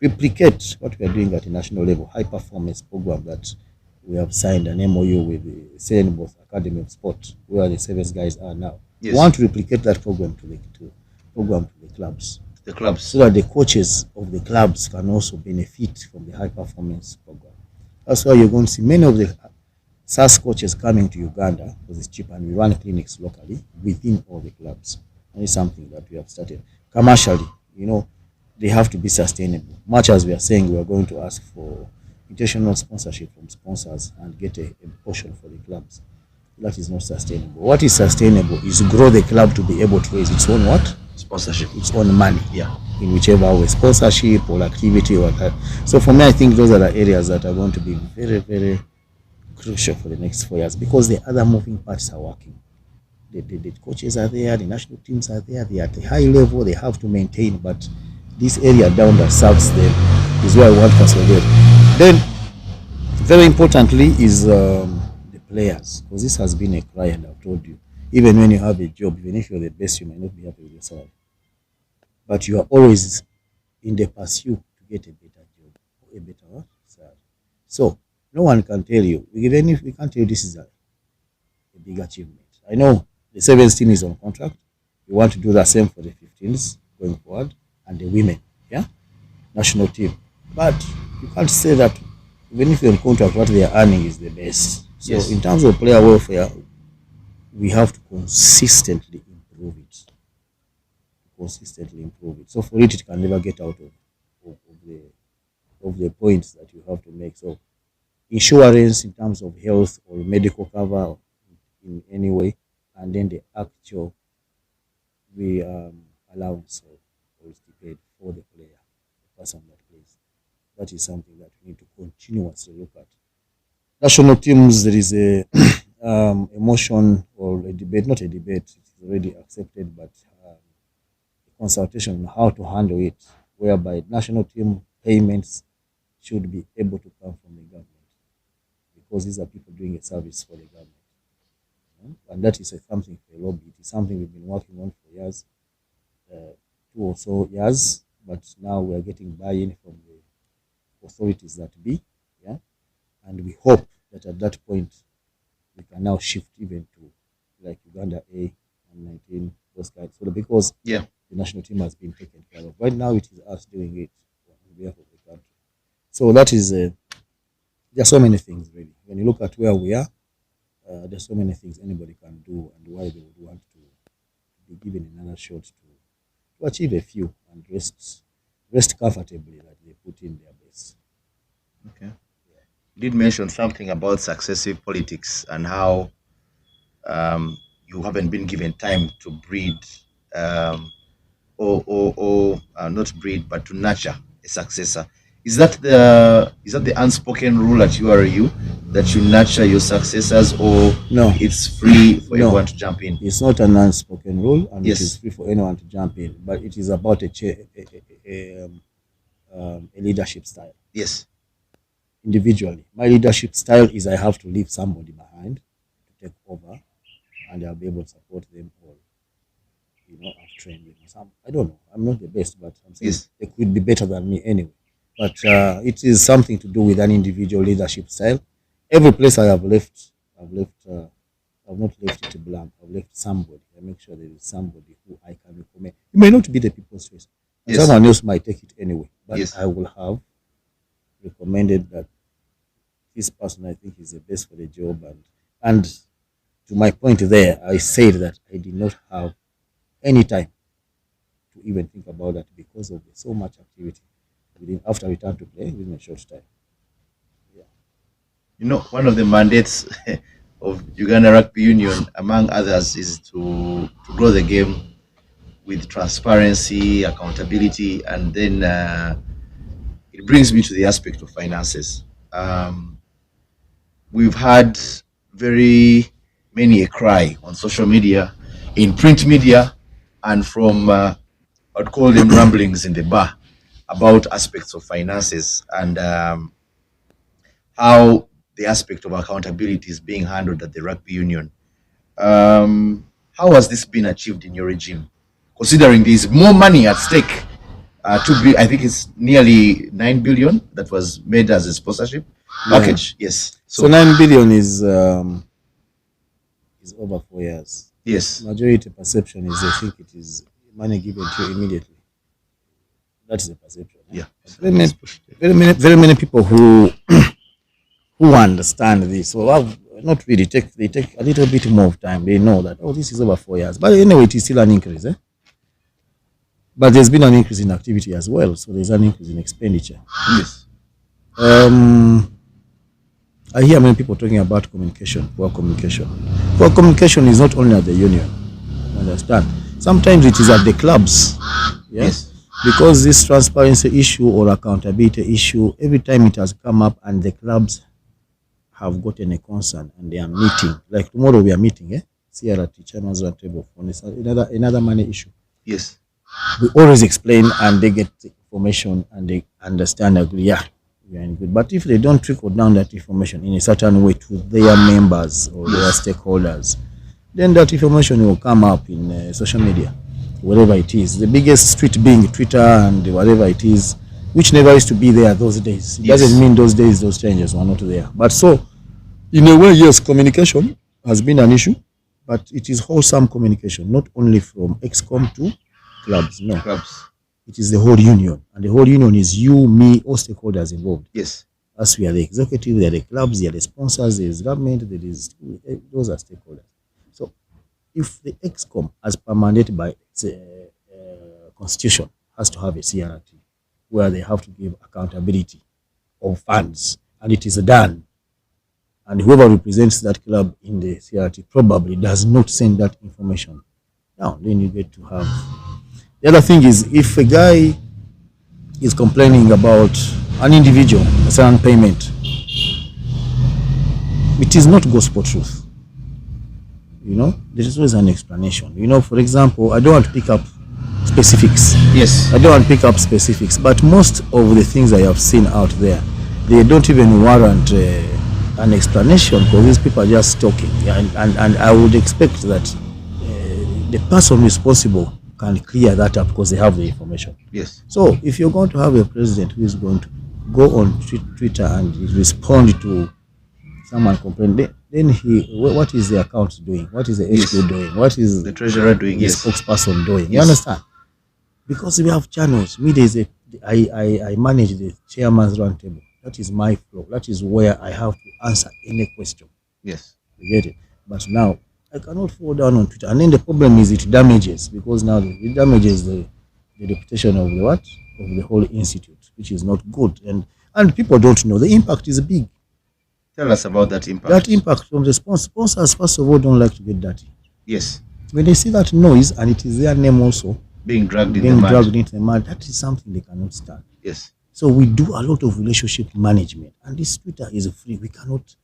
Replicate what we are doing at the national level, high performance program that we have signed an MOU with the Stellenbosch Academy of Sport, where the Sevens guys are now. Yes. We want to replicate that program to the clubs. The clubs. So that the coaches of the clubs can also benefit from the high performance program. That's why you're going to see many of the SAS coaches coming to Uganda because it's cheap, and we run clinics locally within all the clubs. And it's something that we have started commercially. They have to be sustainable. Much as we are saying we are going to ask for intentional sponsorship from sponsors and get a portion for the clubs, that is not sustainable. What is sustainable is grow the club to be able to raise its own what? Sponsorship. Its own money. Yeah. In whichever way, sponsorship or activity or that. So for me, I think those are the areas that are going to be very, very crucial for the next 4 years, because the other moving parts are working. The coaches are there, the national teams are there, they are at a high level, they have to maintain, but this area down that serves them is where I want to consolidate. Then, very importantly, is the players, because this has been a cry, and I've told you, even when you have a job, even if you're the best, you might not be happy with your salary, but you are always in the pursuit to get a better job or a better salary. So no one can tell you, even if we can't tell you this is a big achievement. I know the 7th team is on contract. We want to do the same for the 15s going forward, and the women, national team. But you can't say that even if you're on contract, what they are earning is the best. So in terms of player welfare, we have to consistently improve it. So for it can never get out of the points that you have to make. So insurance in terms of health or medical cover in any way, and then the actual allowance or stipend for the player, the person that plays. That is something that we need to continuously look at. National teams, there is a motion or a debate, not a debate, it's already accepted, but a consultation on how to handle it, whereby national team payments should be able to come from the government, because these are people doing a service for the government. And that is something for a lobby. It is something we've been working on for years, 2 or so years, but now we are getting buy-in from the authorities that be, and we hope that at that point we can now shift even to like Uganda A and 19, those kinds. So because the national team has been taken care of. Right now it is us doing it on behalf of the country. So that is there are so many things really. When you look at where we are, there's so many things anybody can do, and why they would want to be given another shot to achieve a few and rest comfortably like they put in their best. Okay. You did mention something about successive politics and how you haven't been given time to breed not breed but to nurture a successor. Is that the unspoken rule at URU, that you nurture your successors, or no? It's free for everyone to jump in. It's not an unspoken rule, and it is free for anyone to jump in. But it is about a leadership style. Yes. Individually, my leadership style is I have to leave somebody behind to take over, and I'll be able to support them all. I've trained them. I don't know. I'm not the best, but I'm saying they could be better than me anyway. But it is something to do with an individual leadership style. Every place I have left, I've not left it blank. I've left somebody. I make sure there is somebody who I can recommend. It may not be the people's choice. Someone else might take it anyway. But I will have recommended that this person I think is the best for the job. And to my point there, I said that I did not have any time to even think about that because of so much activity after return to play within a short time. One of the mandates of Uganda Rugby Union, among others, is to grow the game with transparency, accountability, and then it brings me to the aspect of finances. We've had very many a cry on social media, in print media, and from I'd call them rumblings in the bar about aspects of finances and how the aspect of accountability is being handled at the rugby union. How has this been achieved in your regime, considering there's more money at stake? I think it's nearly 9 billion that was made as a sponsorship package. Yes. So 9 billion is over 4 years. Yes. Majority perception is they think it is money given to you immediately. That is the perception. Yeah. Very many people who understand this. So not really. They take a little bit more of time. They know that, oh, this is over 4 years. But anyway, it is still an increase. But there's been an increase in activity as well. So there's an increase in expenditure. Yes. I hear many people talking about communication, poor communication. Poor communication is not only at the union. Understand? Sometimes it is at the clubs. Yes. Because this transparency issue or accountability issue, every time it has come up and the clubs have gotten a concern and they are meeting. Like tomorrow we are meeting, CRT, Chairman's Round Table, on another money issue. Yes. We always explain and they get the information and they understand, agree, yeah, we are in good. But if they don't trickle down that information in a certain way to their members or their stakeholders, then that information will come up in social media, whatever it is. The biggest street being Twitter and whatever it is, which never used to be there those days. It doesn't mean those days those changes were not there. But so, in a way, yes, communication has been an issue, but it is wholesome communication, not only from ExCom to clubs. No, Clubs. it is the whole union, and the whole union is you, me, all stakeholders involved. Yes. As we are the executive, they are the clubs, they are the sponsors, there is government, there is those are stakeholders. So, if the ExCom, as permanent by constitution, has to have a CRT where they have to give accountability of funds, and it is done, and whoever represents that club in the CRT probably does not send that information. Now, then you get to have. The other thing is, if a guy is complaining about an individual, a certain payment, it is not gospel truth. You know, there is always an explanation. You know, for example, I don't want to pick up specifics. Yes. I don't want to pick up specifics, but most of the things I have seen out there, they don't even warrant an explanation because these people are just talking. And I would expect that the person responsible can clear that up because they have the information. Yes. So if you're going to have a president who is going to go on Twitter and respond to someone complaining, then what is the account doing? What is the HQ doing? What is the treasurer doing? The spokesperson doing? You understand? Because we have channels. Me, I manage the chairman's round table. That is my flow. That is where I have to answer any question. Yes. You get it? But now I cannot fall down on Twitter. And then the problem is it damages, because now it damages the reputation of the what? Of the whole institute, which is not good. And people don't know. The impact is big. Tell us about that impact. That impact from the sponsors, first of all, don't like to get dirty. Yes. When they see that noise and it is their name also being dragged into the mud, that is something they cannot stand. Yes. So we do a lot of relationship management, and this Twitter is free. We cannot,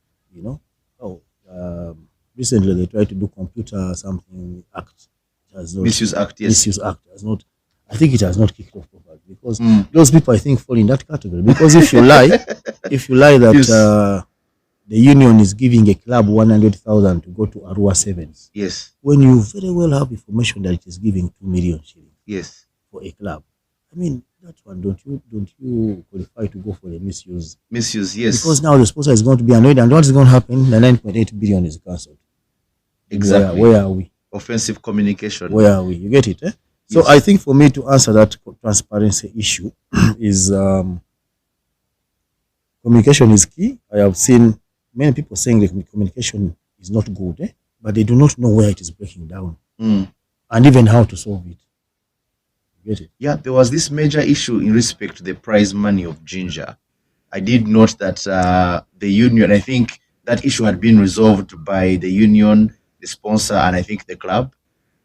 recently they tried to do computer something act. It has not, Misuse Act, yes. Misuse Act has not. I think it has not kicked off properly because those people, I think, fall in that category. Because if you lie that Yes. the union is giving a club 100,000 to go to Arua Sevens, Yes. when you very well have information that it is giving 2 million shillings Yes. for a club, I mean, that one, don't you qualify to go for the misuse? Misuse, yes. Because now the sponsor is going to be annoyed, and what is going to happen? The 9.8 billion is cancelled. Exactly. Where are we? Offensive communication. Where are we? You get it? So Yes. I think for me to answer that transparency issue is communication is key. I have seen many people saying that communication is not good, but they do not know where it is breaking down and even how to solve it. Get it? Yeah, there was this major issue in respect to the prize money of ginger. I did note that the union, I think that issue had been resolved by the union, the sponsor, and I think the club.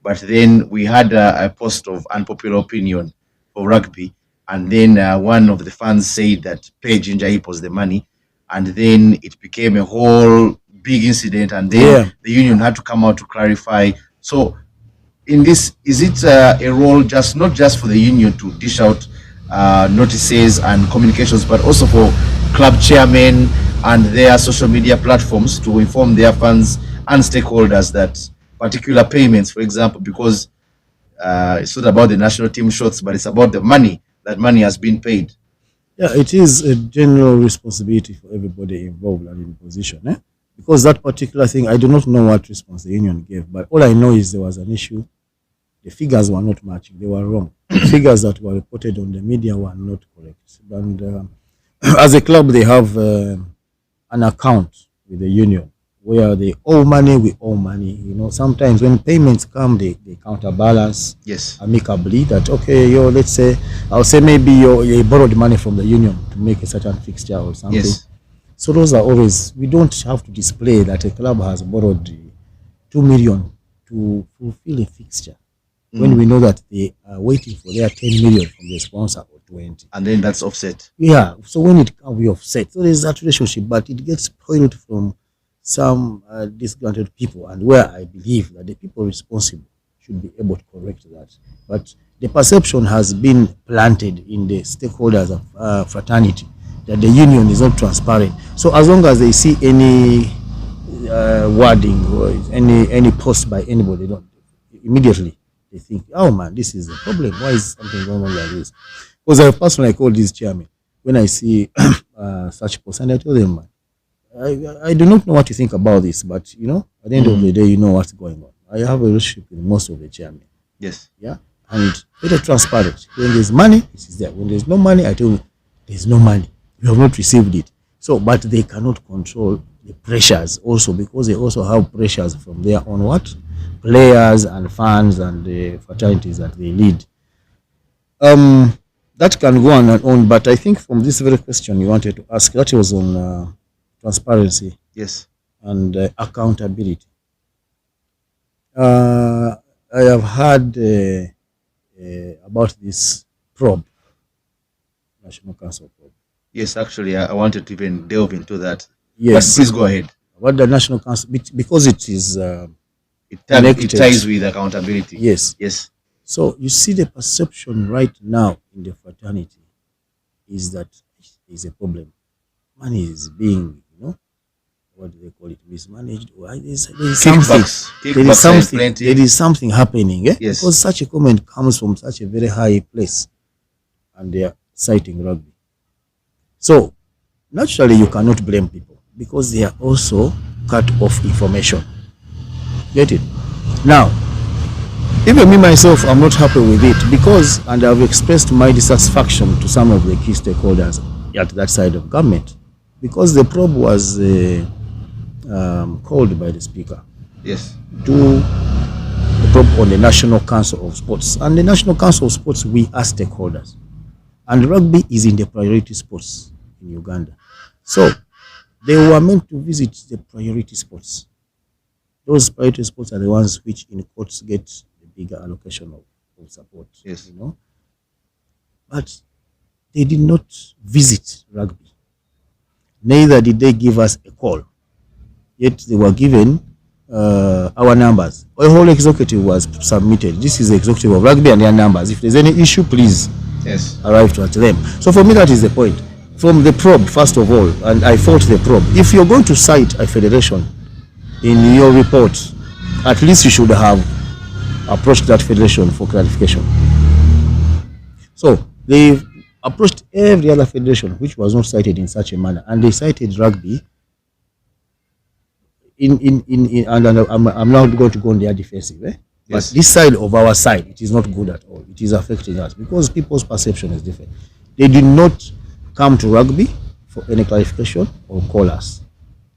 But then we had a post of unpopular opinion for rugby, and then one of the fans said that pay ginger equals the money, and then it became a whole big incident, and then the union had to come out to clarify. So in this, is it a role not just for the union to dish out notices and communications, but also for club chairmen and their social media platforms to inform their fans and stakeholders that particular payments, for example, because it's not about the national team shots, but it's about the money, that money has been paid. Yeah, it is a general responsibility for everybody involved and in position. Because that particular thing, I do not know what response the union gave, but all I know is there was an issue. The figures were not matching. They were wrong. The figures that were reported on the media were not correct. And as a club, they have an account with the union where they owe money, we owe money. You know, sometimes when payments come, they counterbalance Yes. amicably that, okay, let's say, I'll say maybe you borrowed money from the union to make a certain fixture or something. Yes. So those are always, we don't have to display that a club has borrowed 2 million to fulfill a fixture when we know that they are waiting for their 10 million from the sponsor or 20. And then that's offset. Yeah, so when it can be offset, so there's that relationship, but it gets spoiled from some disgruntled people, and where I believe that the people responsible should be able to correct that. But the perception has been planted in the stakeholders of fraternity that the union is not transparent. So as long as they see any wording or any post by anybody, they don't immediately they think, oh man, this is a problem. Why is something going on like this? Because I personally call this chairman when I see such posts, and I tell them, I do not know what you think about this, but you know, at the end of the day, you know what's going on. I have a relationship with most of the chairmen. Yes. Yeah, and very transparent. When there's money, it is there. When there's no money, I tell you, there's no money. You have not received it. So, but they cannot control the pressures also, because they also have pressures from their own players and fans and the fraternities that they lead. That can go on and on, but I think from this very question you wanted to ask, that was on transparency. Yes. And accountability. I have heard about this probe, National Council probe. Yes, actually, I wanted to even delve into that. Yes. But please go ahead. What the National Council, because it is it ties with accountability. Yes. Yes. So you see, the perception right now in the fraternity is that there is a problem. Money is being, what do they call it, mismanaged? Or there is something. There is something happening. Eh? Yes. Because such a comment comes from such a very high place, and they are citing rugby. So naturally, you cannot blame people because they are also cut off information. Get it? Now, even me myself, I'm not happy with it because, and I've expressed my dissatisfaction to some of the key stakeholders at that side of government, because the probe was called by the speaker. Yes. Do the probe on the National Council of Sports, and the National Council of Sports, we are stakeholders, and rugby is in the priority sports in Uganda. So they were meant to visit the priority sports. Those priority sports are the ones which, in quotes, get the bigger allocation of support. Yes. But they did not visit rugby. Neither did they give us a call. Yet they were given our numbers. A whole executive was submitted. This is the executive of rugby and their numbers. If there's any issue, please arrive to them. So for me, that is the point. From the probe, first of all, and I fought the probe. If you're going to cite a federation in your report, at least you should have approached that federation for clarification. So they approached every other federation which was not cited in such a manner, and they cited rugby and I'm now going to go on their defensive. Yes. But this side of our side, it is not good at all. It is affecting us because people's perception is different. They did not come to rugby for any clarification or call us,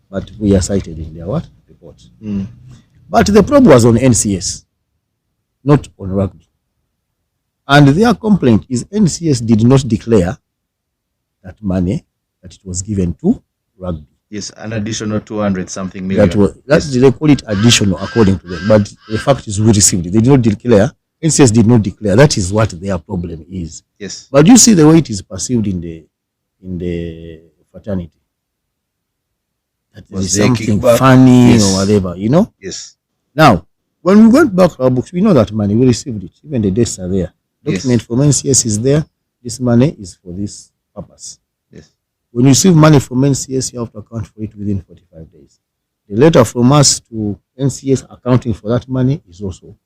but we are cited in their report. But the probe was on NCS, not on rugby. And their complaint is NCS did not declare that money that it was given to rugby. Yes, an additional 200 something million. They call it additional according to them. But the fact is we received it. They did not declare. NCS did not declare. That is what their problem is. Yes. But you see the way it is perceived in the fraternity. That is something funny or whatever, Yes. Now, when we went back to our books, we know that money, we received it. Even the dates are there. Document from NCS is there. This money is for this purpose. Yes. When you receive money from NCS, you have to account for it within 45 days. The letter from us to NCS accounting for that money is also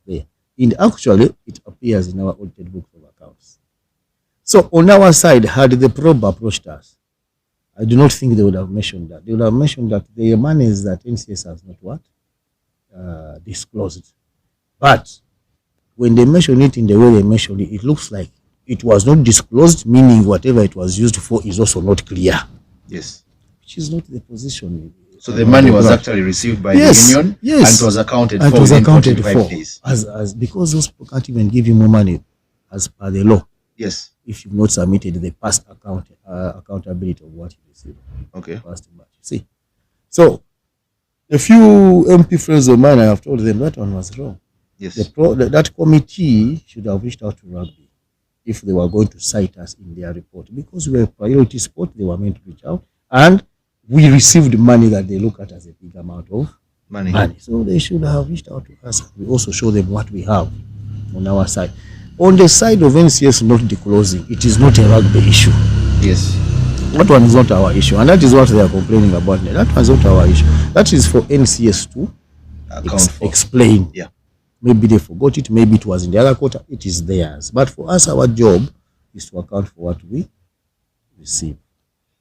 there. And actually, it appears in our audited book of accounts. So on our side, had the probe approached us, I do not think they would have mentioned that. They would have mentioned that the money is that NCS has not disclosed. But when they mention it in the way they mentioned it, it looks like it was not disclosed, meaning whatever it was used for is also not clear. Yes. Which is not the position. So the money was actually received by the union, and it was accounted for within 45 days. Because those people can't even give you more money as per the law. Yes. If you've not submitted the past accountability of what you received. Okay. Past batch. See. So a few MP friends of mine, I have told them that one was wrong. Yes. That committee should have reached out to rugby if they were going to cite us in their report, because we were a priority sport. They were meant to reach out, and we received money that they look at as a big amount of money. So they should have reached out to us. We also show them what we have on our side. On the side of NCS not disclosing, it is not a rugby issue. Yes. That one is not our issue, and that is what they are complaining about. That one is not our issue. That is for NCS to explain. Yeah. Maybe they forgot it. Maybe it was in the other quarter. It is theirs. But for us, our job is to account for what we receive.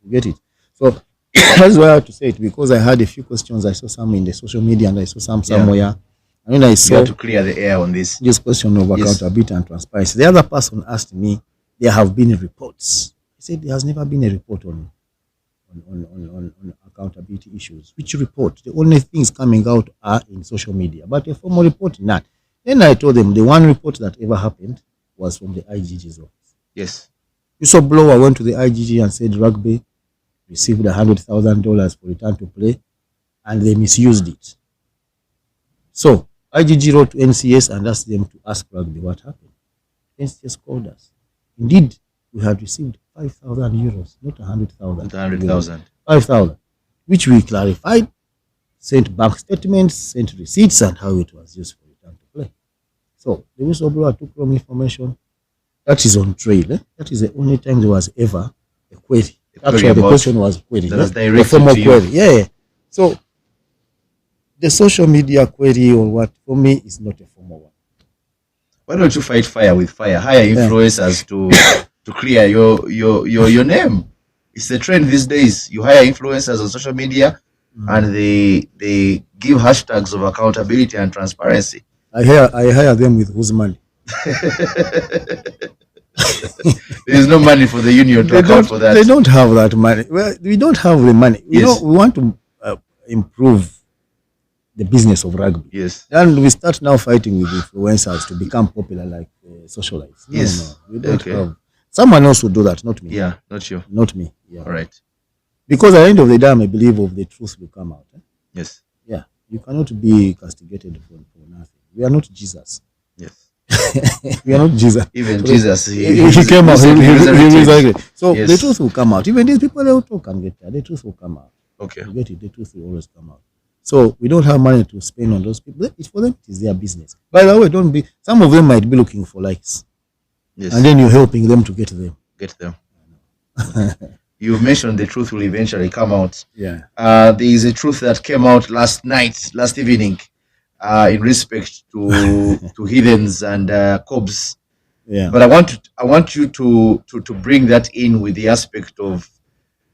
You get it? So that's why I have to say it, because I had a few questions. I saw some in the social media, and I saw some somewhere. I mean, I saw, you have to clear the air on this question of accountability and transparency. The other person asked me, there have been reports. He said there has never been a report on accountability issues. Which report? The only things coming out are in social media, but a formal report, none. Then I told them the one report that ever happened was from the IGG's office. Yes. Whistleblower went to the IGG and said rugby received $100,000 for return to play, and they misused it. So IGG wrote to NCS and asked them to ask rugby what happened. NCS called us. Indeed, we had received 5,000 euros, not 100,000. 100,000. 5,000, which we clarified, sent bank statements, sent receipts, and how it was used for return to play. So the whistleblower took wrong information. That is on trail. That is the only time there was ever a query. Actually, the question was query. That was directed formal to you. Query. Yeah. So the social media query or what, for me, is not a formal one. Why don't you fight fire with fire? Hire influencers to clear your name. It's the trend these days. You hire influencers on social media, and they give hashtags of accountability and transparency. I hire them with whose money? There is no money for the union to account for that. They don't have that money. Well, we don't have the money. We want to improve the business of rugby. Yes. And we start now fighting with influencers to become popular like socialites. No, we don't have. Someone else will do that, not me. Yeah, not you. Not me. Yeah. All right. Because at the end of the day, I believe of the truth will come out. Yes. Yeah. You cannot be castigated for nothing. We are not Jesus. Yes. We are not Jesus. Even Jesus, he came out. He resurrected. So the truth will come out. Even these people, they will talk and get there. The truth will come out. Okay. You get it. The truth will always come out. So we don't have money to spend on those people. It's for them. It is their business. By the way, some of them might be looking for likes. Yes. And then you're helping them to get them. Get them. You mentioned the truth will eventually come out. Yeah. There is a truth that came out last evening, in respect to heathens and cobs. Yeah. But I want you to bring that in with the aspect of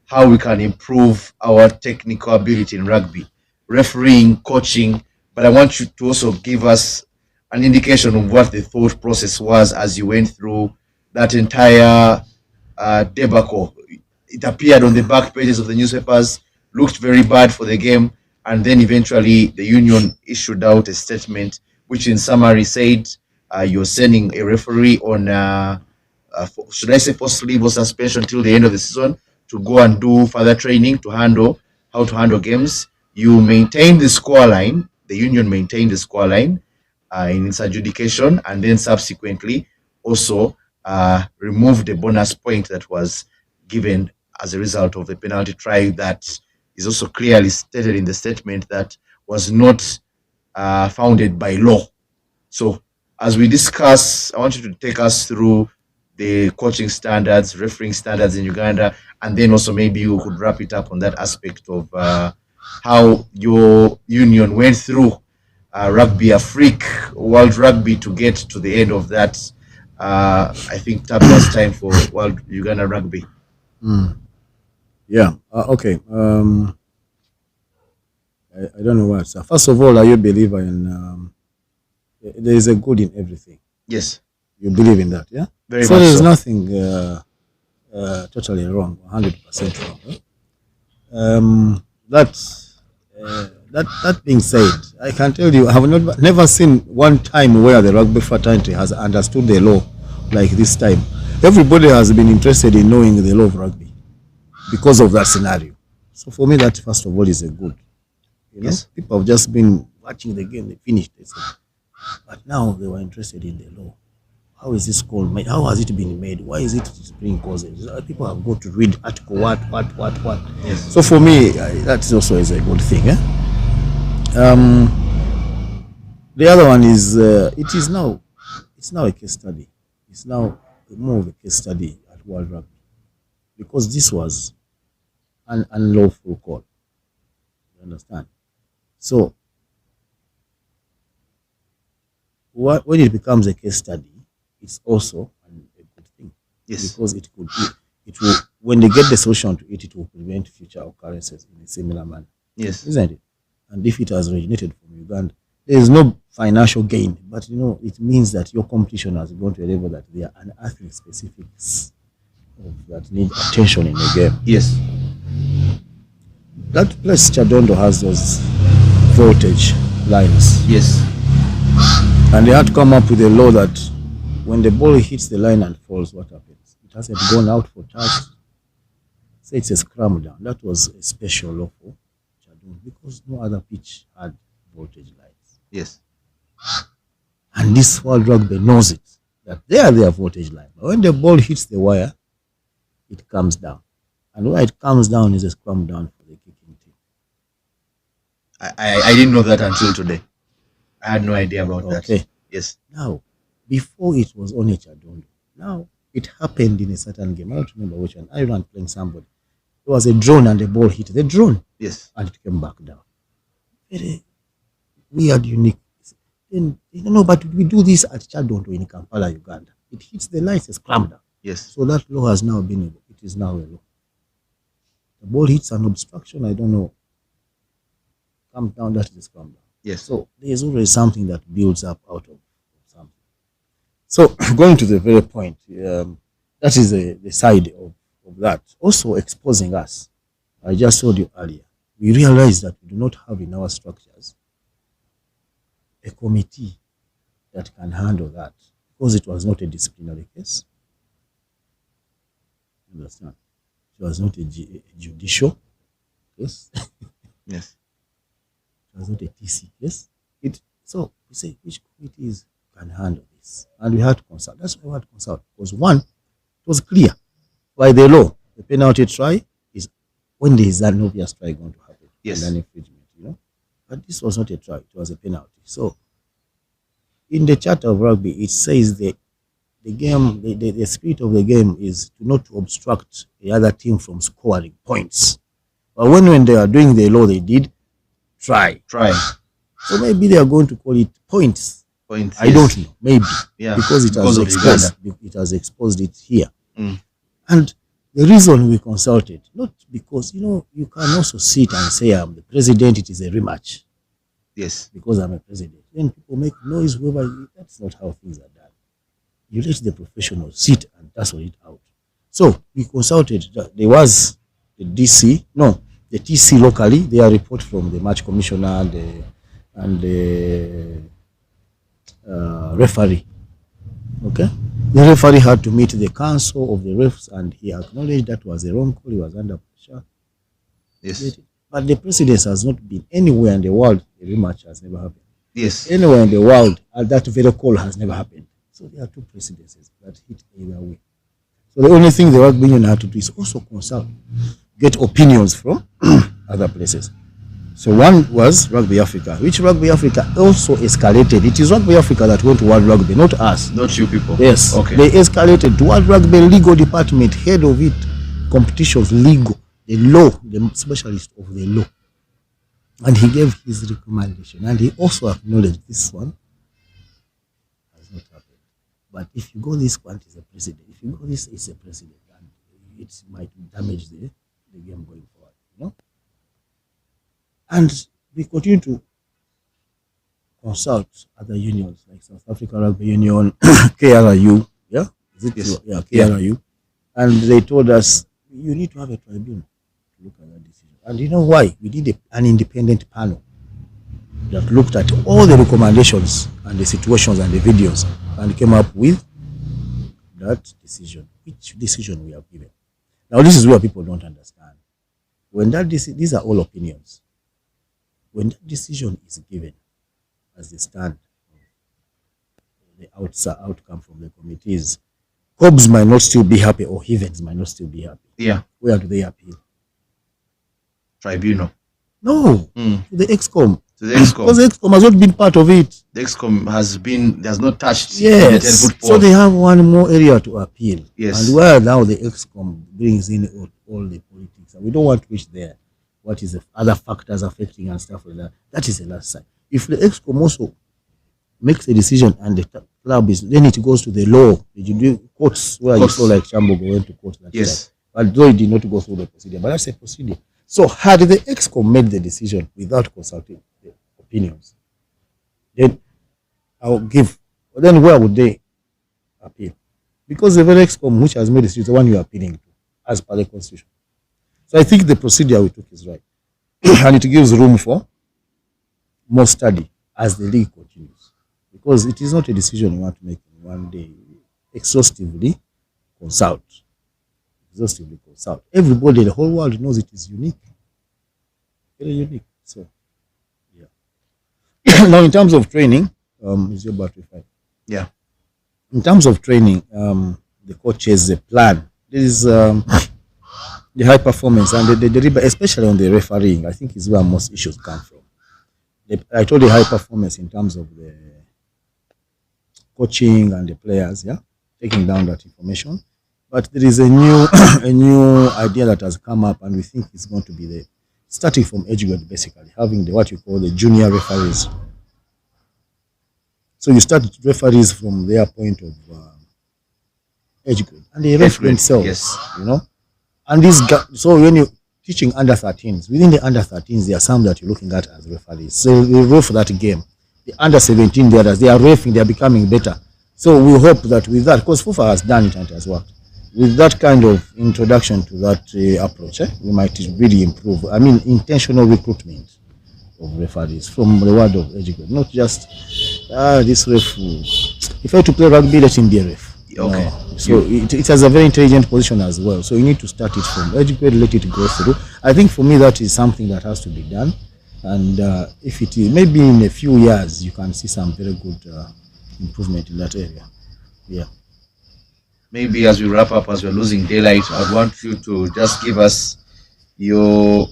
how we can improve our technical ability in rugby, refereeing, coaching. But I want you to also give us an indication of what the thought process was as you went through that entire debacle. It appeared on the back pages of the newspapers, looked very bad for the game, and then eventually the union issued out a statement which in summary said you're sending a referee on, should I say, forced leave or suspension till the end of the season to go and do further training to handle how to handle games. You maintain the scoreline, the union maintained the scoreline in its adjudication, and then subsequently also removed the bonus point that was given as a result of the penalty try that is also clearly stated in the statement that was not founded by law. So as we discuss, I want you to take us through the coaching standards, refereeing standards in Uganda, and then also maybe you could wrap it up on that aspect of how your union went through Rugby Afrique, World Rugby, to get to the end of that, I think, tabulous time for World Uganda Rugby. Yeah. Okay. I don't know what. So first of all, are you a believer in there is a good in everything? Yes. You believe in that, yeah? Very so much there's so. nothing totally wrong, 100% wrong. Huh? That That being said, I can tell you, I have never seen one time where the rugby fraternity has understood the law like this time. Everybody has been interested in knowing the law of rugby because of that scenario. So for me, that first of all is a good. Yes. People have just been watching the game, they finished, they said, but now they were interested in the law. How is this called made? How has it been made? Why is it bring causes? People have got to read article what. Yes. So for me, that also is a good thing. The other one is it's now a case study. It's now more of a case study at World Rugby because this was an unlawful call. You understand? So when it becomes a case study, it's also a good thing. Yes. Because it will, when they get the solution to it, it will prevent future occurrences in a similar manner. Yes. Isn't it? And if it has originated from Uganda, there is no financial gain, but it means that your competition has gone to a level that there are unearthly specifics that need attention in the game. Yes. That place Chadondo has those voltage lines. Yes. And they had to come up with a law that when the ball hits the line and falls, what happens? It hasn't gone out for touch. Say it's a scrum down. That was a special law for Chadondo because no other pitch had voltage lines. Yes. And this World Rugby knows it, that they are their voltage line. But when the ball hits the wire, it comes down. And where it comes down is a scrum down for the kicking team. I didn't know that until today. I had no idea about that. Okay. Yes. Now, before it was only Chadondo. Now, it happened in a certain game. I don't remember which one. Ireland playing somebody. There was a drone and the ball hit the drone. Yes. And it came back down. Very weird, unique. Then, but we do this at Chadondo in Kampala, Uganda. It hits the line, it's scrum down. Yes. So that law has now been, it is now a law. The ball hits an obstruction, I don't know. Comes down, that is a scrum down. Yes. So there is always something that builds up out of something. So going to the very point, that is the side of that. Also exposing us. I just told you earlier. We realize that we do not have in our structures a committee that can handle that because it was not a disciplinary case. You understand? It was not a judicial case. Yes. It was not a TC case. So we say which committees can handle this, and we had to consult. That's why we had to consult because one, it was clear by the law. The penalty try is when there is an obvious try going to happen. Yes. And an infringement, But this was not a try; it was a penalty. So in the Charter of Rugby, it says the game, the spirit of the game is not to obstruct the other team from scoring points. But when they are doing the law, they did try. So maybe they are going to call it points. I don't know. Maybe. Yeah. Because it has exposed it here. Mm. And the reason we consulted, not because, you can also sit and say, I'm the president, it is a rematch. Yes. Because I'm a president. Then people make noise, that's not how things are done. You let the professionals sit and tussle it out. So we consulted. There was the TC locally, their report from the match commissioner and the referee. Okay? The referee had to meet the council of the refs and he acknowledged that was a wrong call. He was under pressure. Yes. But the precedence has not been anywhere in the world. A rematch has never happened. Yes. Anywhere in the world, that very call has never happened. So there are two precedences that hit either way. So the only thing the Rugby Union had to do is also consult, get opinions from other places. So one was Rugby Africa, which Rugby Africa also escalated. It is Rugby Africa that went to World Rugby, not us. Not you people. Yes. Okay. They escalated to World Rugby legal department, head of it, competitions, legal, the law, the specialist of the law. And he gave his recommendation. And he also acknowledged this one has not happened. But if you go this one, it's a precedent. If you go this, it's a precedent. And it might damage the game going forward. And we continue to consult other unions like South Africa Rugby Union, KRU. Yeah? Is it? Yes. Yeah, KRU. And they told us, you need to have a tribunal to look at that decision. And you know why? We did an independent panel that looked at all the recommendations and the situations and the videos and came up with that decision. Which decision we have given? Now, this is where people don't understand. When these are all opinions. When that decision is given as the stand, the outcome from the committees, Cobbs might not still be happy or Heavens might not still be happy. Yeah. Where do they appeal? Tribunal. No, to the EXCOM. To the EXCOM. Because the EXCOM has not been part of it. The EXCOM has not touched the Yes. 10-foot pole. So they have one more area to appeal. Yes. And where now the EXCOM brings in all the politics. And we don't want to reach there. What is the other factors affecting and stuff like that? That is the last side. If the EXCOM also makes a decision and the club is, then it goes to the law. You do courts where you saw like Chambogo went to court. Yes. But though it did not go through the procedure, but that's a procedure. So had the EXCOM made the decision without consulting the opinions, then I'll give. Then where would they appeal? Because the very EXCOM which has made the decision is the one you are appealing to, as per the constitution. So I think the procedure we took is right, and it gives room for more study as the league continues, because it is not a decision you want to make in one day. Exhaustively consult. Everybody, the whole world knows it is unique, very unique. So, yeah. Now, in terms of training, is your battery fine? Yeah. In terms of training, the coaches, the plan. There is the high performance and the especially on the refereeing. I think is where most issues come from. I told the high performance in terms of the coaching and the players. Yeah, taking down that information. But there is a new idea that has come up, and we think it's going to be starting from age grade, basically having what you call the junior referees. So you start referees from their point of age grade, and they ref themselves. Yes. You know, and so when you're teaching under 13s, within the under 13s, there are some that you're looking at as referees. So we ref that game. The under 17, the others, they are refing, they are becoming better. So we hope that with that, because FUFA has done it and it has worked. With that kind of introduction to that approach, we might really improve. I mean, intentional recruitment of referees from the world of education, not just this ref. If I have to play rugby, let him be a ref. Okay. No. So it has a very intelligent position as well. So you need to start it from education, let it go through. I think for me that is something that has to be done. And if it is, maybe in a few years, you can see some very good improvement in that area. Yeah. Maybe as we wrap up, as we're losing daylight, I want you to just give us where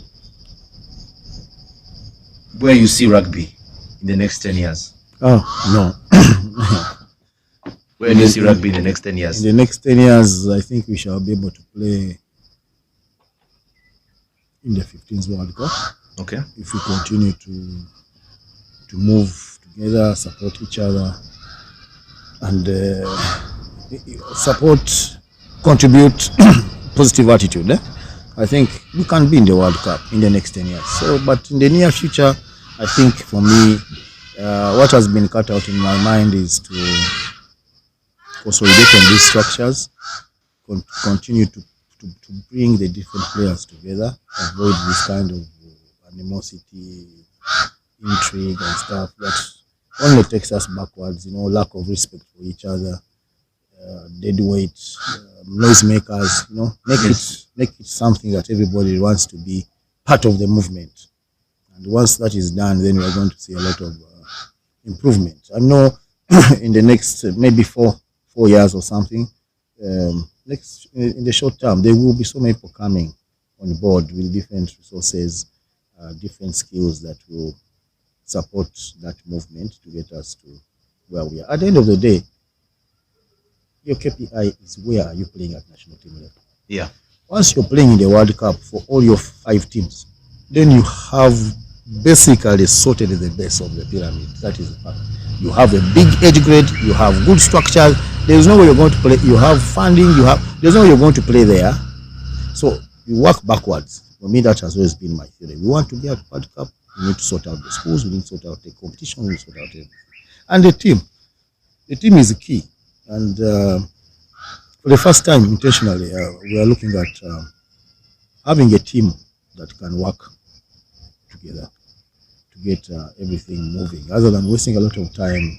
you see rugby in the next 10 years. Oh, no. Where do you see rugby in the next 10 years? In the next 10 years, I think we shall be able to play in the 15th World Cup. Okay. If we continue to move together, support each other, and contribute positive attitude. I think we can be in the World Cup in the next 10 years. So, but in the near future, I think for me, what has been cut out in my mind is to consolidate on these structures, continue to bring the different players together, avoid this kind of animosity, intrigue and stuff that only takes us backwards, lack of respect for each other, dead weight, noisemakers, make it something that everybody wants to be part of the movement. And once that is done, then we are going to see a lot of improvement. I know in the next maybe four years or something, in the short term, there will be so many people coming on board with different resources, different skills that will support that movement to get us to where we are. At the end of the day, your KPI is where are you playing at national team level. Yeah. Once you're playing in the World Cup for all your 5 teams, then you have basically sorted the base of the pyramid. That is the fact. You have a big age grade, you have good structure, there's no way you're going to play, you have funding, there's no way you're going to play there. So you work backwards. For me, that has always been my theory. We want to get a World Cup, we need to sort out the schools, we need to sort out the competition, we need to sort out everything. And the team is the key. And for the first time, intentionally, we are looking at having a team that can work together to get everything moving, rather than wasting a lot of time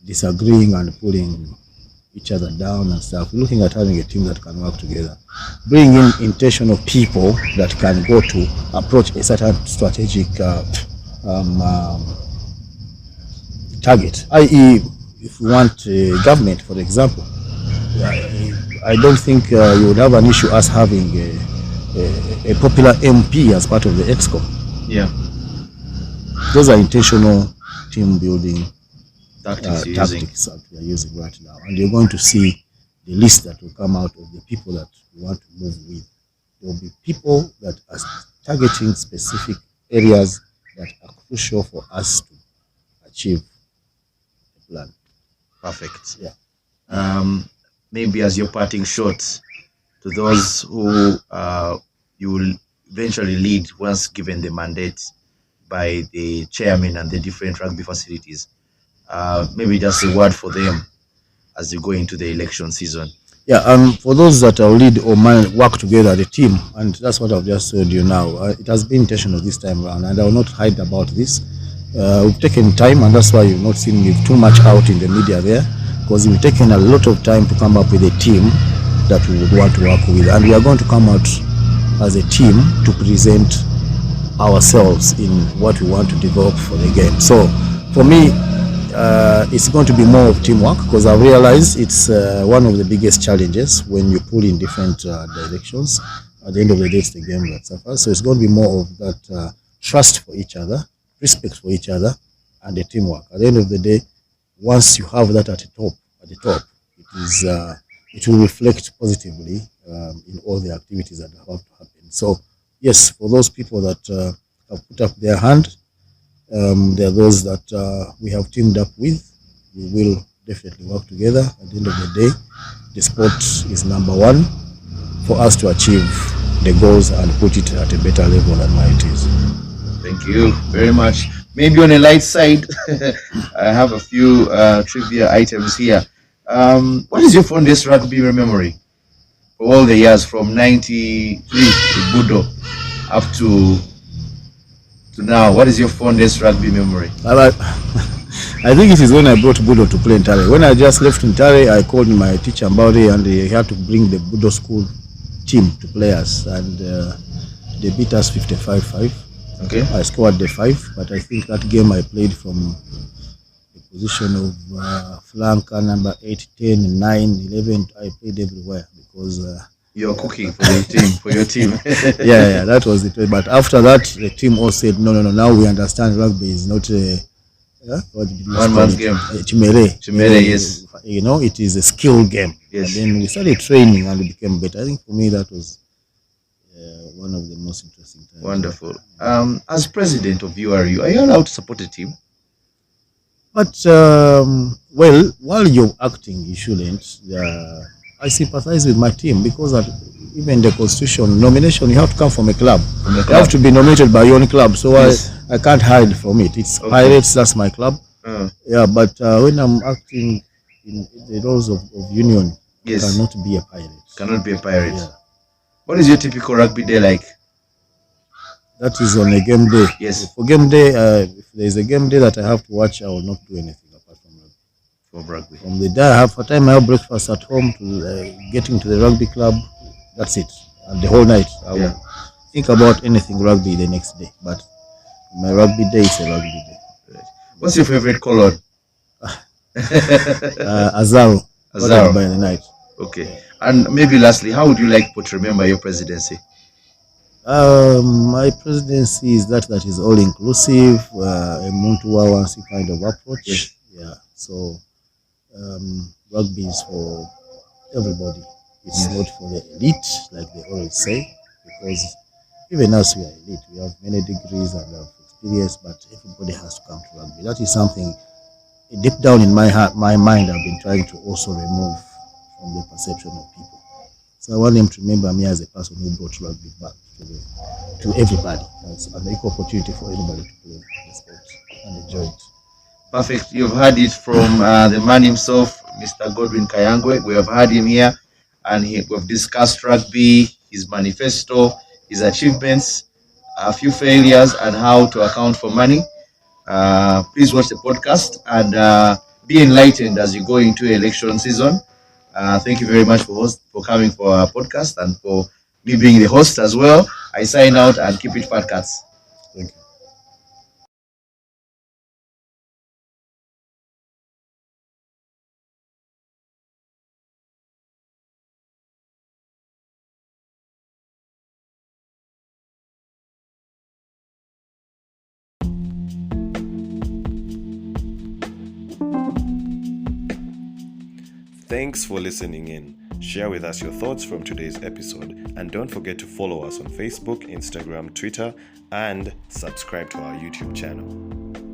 disagreeing and pulling each other down and stuff. We're looking at having a team that can work together, bring in intentional people that can go to approach a certain strategic target, i.e. if we want government, for example, I don't think you would have an issue us having a popular MP as part of the EXCO. Yeah. Those are intentional team building Tactics that we are using right now. And you're going to see the list that will come out of the people that we want to move with. There will be people that are targeting specific areas that are crucial for us to achieve the plan. Perfect. Yeah. Maybe as your parting shots to those who you will eventually lead once given the mandate by the chairman and the different rugby facilities. Maybe just a word for them as you go into the election season. Yeah, for those that will lead or work together, the team, and that's what I've just told you now. It has been intentional this time around, and I will not hide about this. We've taken time, and that's why you've not seen me too much out in the media there, because we've taken a lot of time to come up with a team that we would want to work with, and we are going to come out as a team to present ourselves in what we want to develop for the game. So for me, it's going to be more of teamwork, because I realize it's one of the biggest challenges when you pull in different directions. At the end of the day, it's the game that suffers. So it's going to be more of that trust for each other, respect for each other, and the teamwork. At the end of the day, once you have that at the top, it will reflect positively in all the activities that have to happen. So yes, for those people that have put up their hand, there are those that we have teamed up with. We will definitely work together. At the end of the day, the sport is number one for us to achieve the goals and put it at a better level than where it is. Thank you very much. Maybe on a light side, I have a few trivia items here. What is your fondest rugby memory for all the years from 93 to Budo up to now? What is your fondest rugby memory? I think it is when I brought Budo to play in Tare. When I just left in Tare, I called my teacher Mbari, and he had to bring the Budo school team to play us, and they beat us 55-5. Okay. I scored the 5, but I think that game I played from the position of flanker, number 8, 10, 9, 11. I played everywhere because you're cooking for your team. For your team. yeah, that was the play. But after that, the team all said, no. Now we understand rugby is not a one man's game. Chimere, yes. You know, it is a skill game. Yes. And then we started training and we became better. I think for me that was one of the most interesting times. Wonderful. As president of URU, are you allowed to support a team? But well, while you're acting, you shouldn't. I sympathize with my team because even the constitution nomination, you have to come from a club. You have to be nominated by your own club. So yes. I can't hide from it. It's okay. Pirates, that's my club. Yeah, but when I'm acting in the roles of union, yes. I cannot be a pirate. Cannot be a pirate. Yeah. What is your typical rugby day like? That is on a game day. Yes. For game day, if there is a game day that I have to watch, I will not do anything apart from rugby. For rugby. From the day I have breakfast at home to getting to the rugby club, that's it. And the whole night, I will think about anything rugby the next day. But my rugby day is a rugby day. Right. What's your favorite color? Azaro. Azaro. By the night. Okay. And maybe lastly, how would you like to remember your presidency? My presidency is that is all inclusive, a Muntu-Wawansi kind of approach. Yes. Yeah. So rugby is for everybody. It's not for the elite, like they always say, because even us, we are elite. We have many degrees and have experience, but everybody has to come to rugby. That is something deep down in my mind I've been trying to also remove from the perception of people. So I want them to remember me as a person who brought rugby back to everybody. That's an equal opportunity for anybody to play the sport and enjoy it. Perfect. You've heard it from the man himself, Mr. Godwin Kayangwe. We have had him here, and we've discussed rugby, his manifesto, his achievements, a few failures, and how to account for money. Please watch the podcast and be enlightened as you go into election season. Thank you very much for coming for our podcast and for me being the host as well. I sign out and keep it fat cats. Thank you. Thanks for listening in. Share with us your thoughts from today's episode, and don't forget to follow us on Facebook, Instagram, Twitter, and subscribe to our YouTube channel.